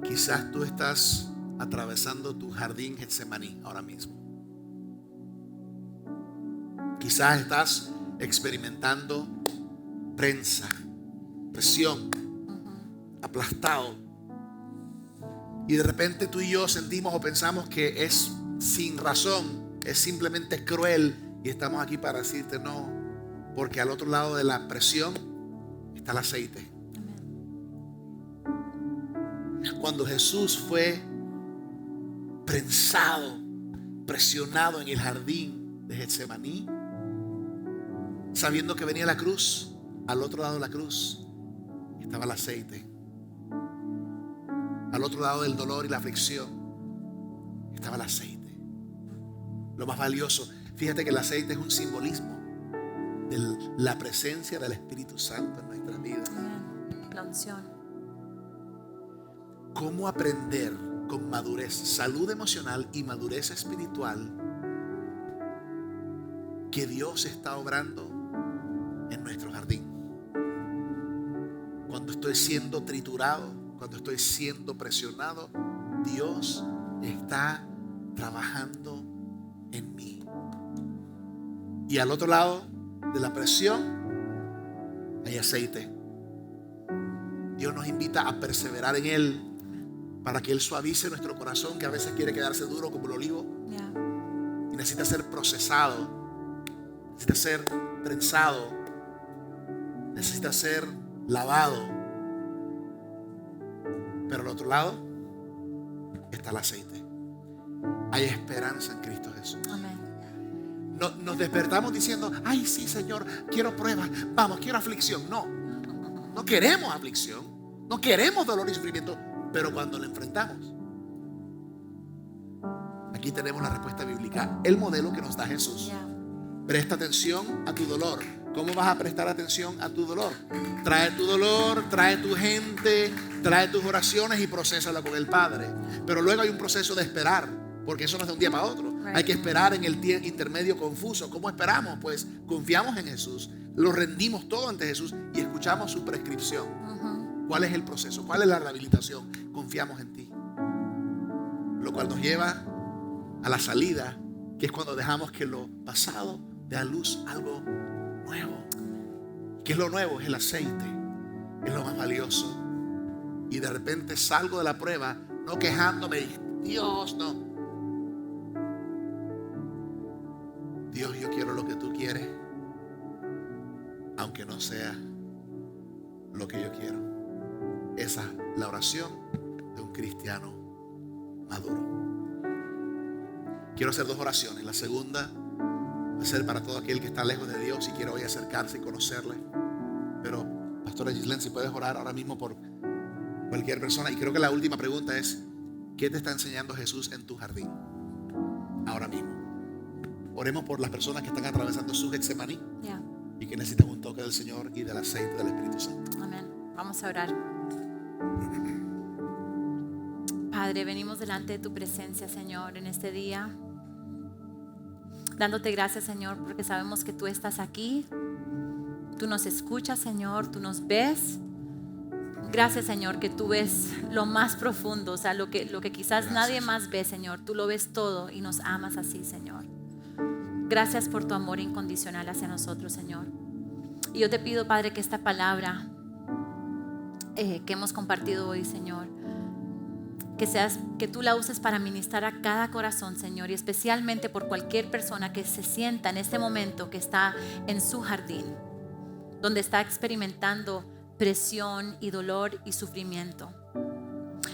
Quizás tú estás atravesando tu jardín Getsemaní ahora mismo. Quizás estás experimentando prensa, presión, aplastado. Y de repente tú y yo sentimos o pensamos que es sin razón, es simplemente cruel, y estamos aquí para decirte no, porque al otro lado de la presión está el aceite. Cuando Jesús fue prensado, presionado en el jardín de Getsemaní, sabiendo que venía la cruz, al otro lado de la cruz estaba el aceite. Al otro lado del dolor y la aflicción estaba el aceite. Lo más valioso, fíjate que el aceite es un simbolismo de la presencia del Espíritu Santo en nuestras vidas. La unción. ¿Cómo aprender con madurez, salud emocional y madurez espiritual, que Dios está obrando en nuestro jardín? Cuando estoy siendo triturado, cuando estoy siendo presionado, Dios está trabajando en mí. Y al otro lado de la presión hay aceite. Dios nos invita a perseverar en Él, para que Él suavice nuestro corazón, que a veces quiere quedarse duro como el olivo. Y necesita ser procesado, necesita ser prensado, necesita ser lavado. Pero al otro lado está el aceite. Hay esperanza en Cristo Jesús. Amén. Nos despertamos diciendo: ay, sí, Señor, quiero pruebas, vamos, quiero aflicción. No queremos aflicción, no queremos dolor y sufrimiento. Pero cuando lo enfrentamos, aquí tenemos la respuesta bíblica, el modelo que nos da Jesús. Presta atención a tu dolor. ¿Cómo vas a prestar atención a tu dolor? Trae tu dolor, trae tu gente, trae tus oraciones y procésalo con el Padre. Pero luego hay un proceso de esperar, porque eso no es de un día para otro. Hay que esperar en el intermedio confuso. ¿Cómo esperamos? Pues confiamos en Jesús, lo rendimos todo ante Jesús y escuchamos su prescripción. ¿Cuál es el proceso? ¿Cuál es la rehabilitación? confiamos en ti. Lo cual nos lleva a la salida, que es cuando dejamos que lo pasado dé a luz algo nuevo. ¿Qué es lo nuevo? Es el aceite, es lo más valioso. Y de repente salgo de la prueba no quejándome, Dios, no. Dios, yo quiero lo que tú quieres, aunque no sea lo que yo quiero. Esa es la oración de un cristiano maduro. Quiero hacer 2 oraciones. La segunda va a ser para todo aquel que está lejos de Dios y quiere hoy acercarse y conocerle. Pero, Pastora Gislén, si puedes orar ahora mismo por cualquier persona. Y creo que la última pregunta es: ¿qué te está enseñando Jesús en tu jardín ahora mismo? Oremos por las personas que están atravesando su Getsemaní y que necesitan un toque del Señor y del aceite del Espíritu Santo. Amén. Vamos a orar. Padre, venimos delante de tu presencia, Señor, en este día, dándote gracias, Señor, porque sabemos que tú estás aquí. Tú nos escuchas, Señor, tú nos ves. Gracias, Señor, que tú ves lo más profundo, o sea, lo que quizás nadie más ve, Señor. Tú lo ves todo y nos amas así, Señor. Gracias por tu amor incondicional hacia nosotros, Señor. Y yo te pido, Padre, que esta palabra que hemos compartido hoy, Señor, que tú la uses para ministrar a cada corazón, Señor, y especialmente por cualquier persona que se sienta en este momento que está en su jardín, donde está experimentando presión y dolor y sufrimiento.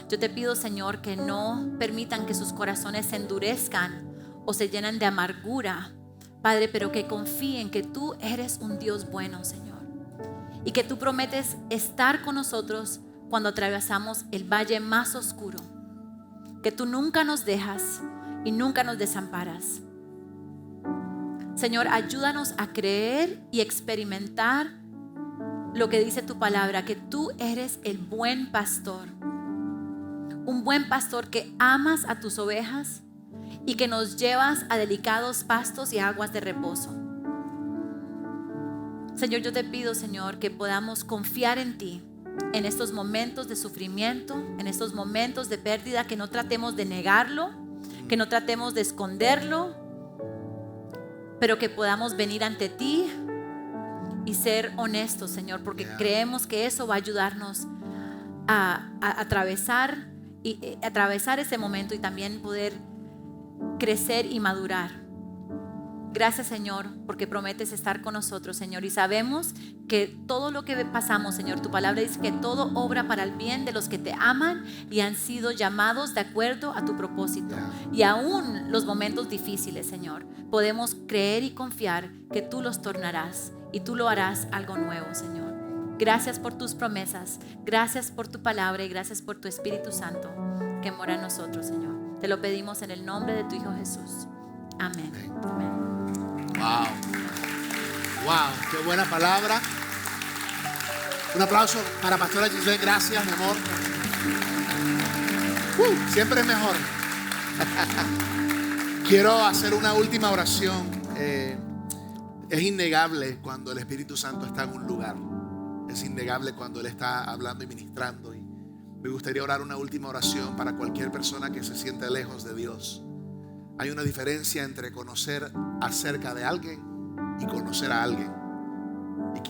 Yo te pido, Señor, que no permitan que sus corazones se endurezcan o se llenen de amargura, Padre, pero que confíen que tú eres un Dios bueno, Señor, y que tú prometes estar con nosotros cuando atravesamos el valle más oscuro, que tú nunca nos dejas y nunca nos desamparas. Señor, ayúdanos a creer y experimentar lo que dice tu palabra, que tú eres el buen pastor, un buen pastor que amas a tus ovejas y que nos llevas a delicados pastos y aguas de reposo. Señor, yo te pido, Señor, que podamos confiar en ti en estos momentos de sufrimiento, en estos momentos de pérdida, que no tratemos de negarlo, que no tratemos de esconderlo, pero que podamos venir ante ti y ser honestos, Señor, porque creemos que eso va a ayudarnos a atravesar ese momento y también poder crecer y madurar. Gracias, Señor, porque prometes estar con nosotros, Señor, y sabemos que todo lo que pasamos, Señor, tu palabra dice que todo obra para el bien de los que te aman y han sido llamados de acuerdo a tu propósito. Y aún los momentos difíciles, Señor, podemos creer y confiar que tú los tornarás y tú lo harás algo nuevo, Señor. Gracias por tus promesas, gracias por tu palabra y gracias por tu Espíritu Santo que mora en nosotros, Señor. Te lo pedimos en el nombre de tu Hijo Jesús. Amén. Amén. Wow. Wow, qué buena palabra. Un aplauso para Pastora Gislén. Gracias, mi amor. Siempre es mejor. Quiero hacer una última oración. Es innegable cuando el Espíritu Santo está en un lugar. Es innegable cuando Él está hablando y ministrando. Y me gustaría orar una última oración para cualquier persona que se siente lejos de Dios. Hay una diferencia entre conocer acerca de alguien y conocer a alguien.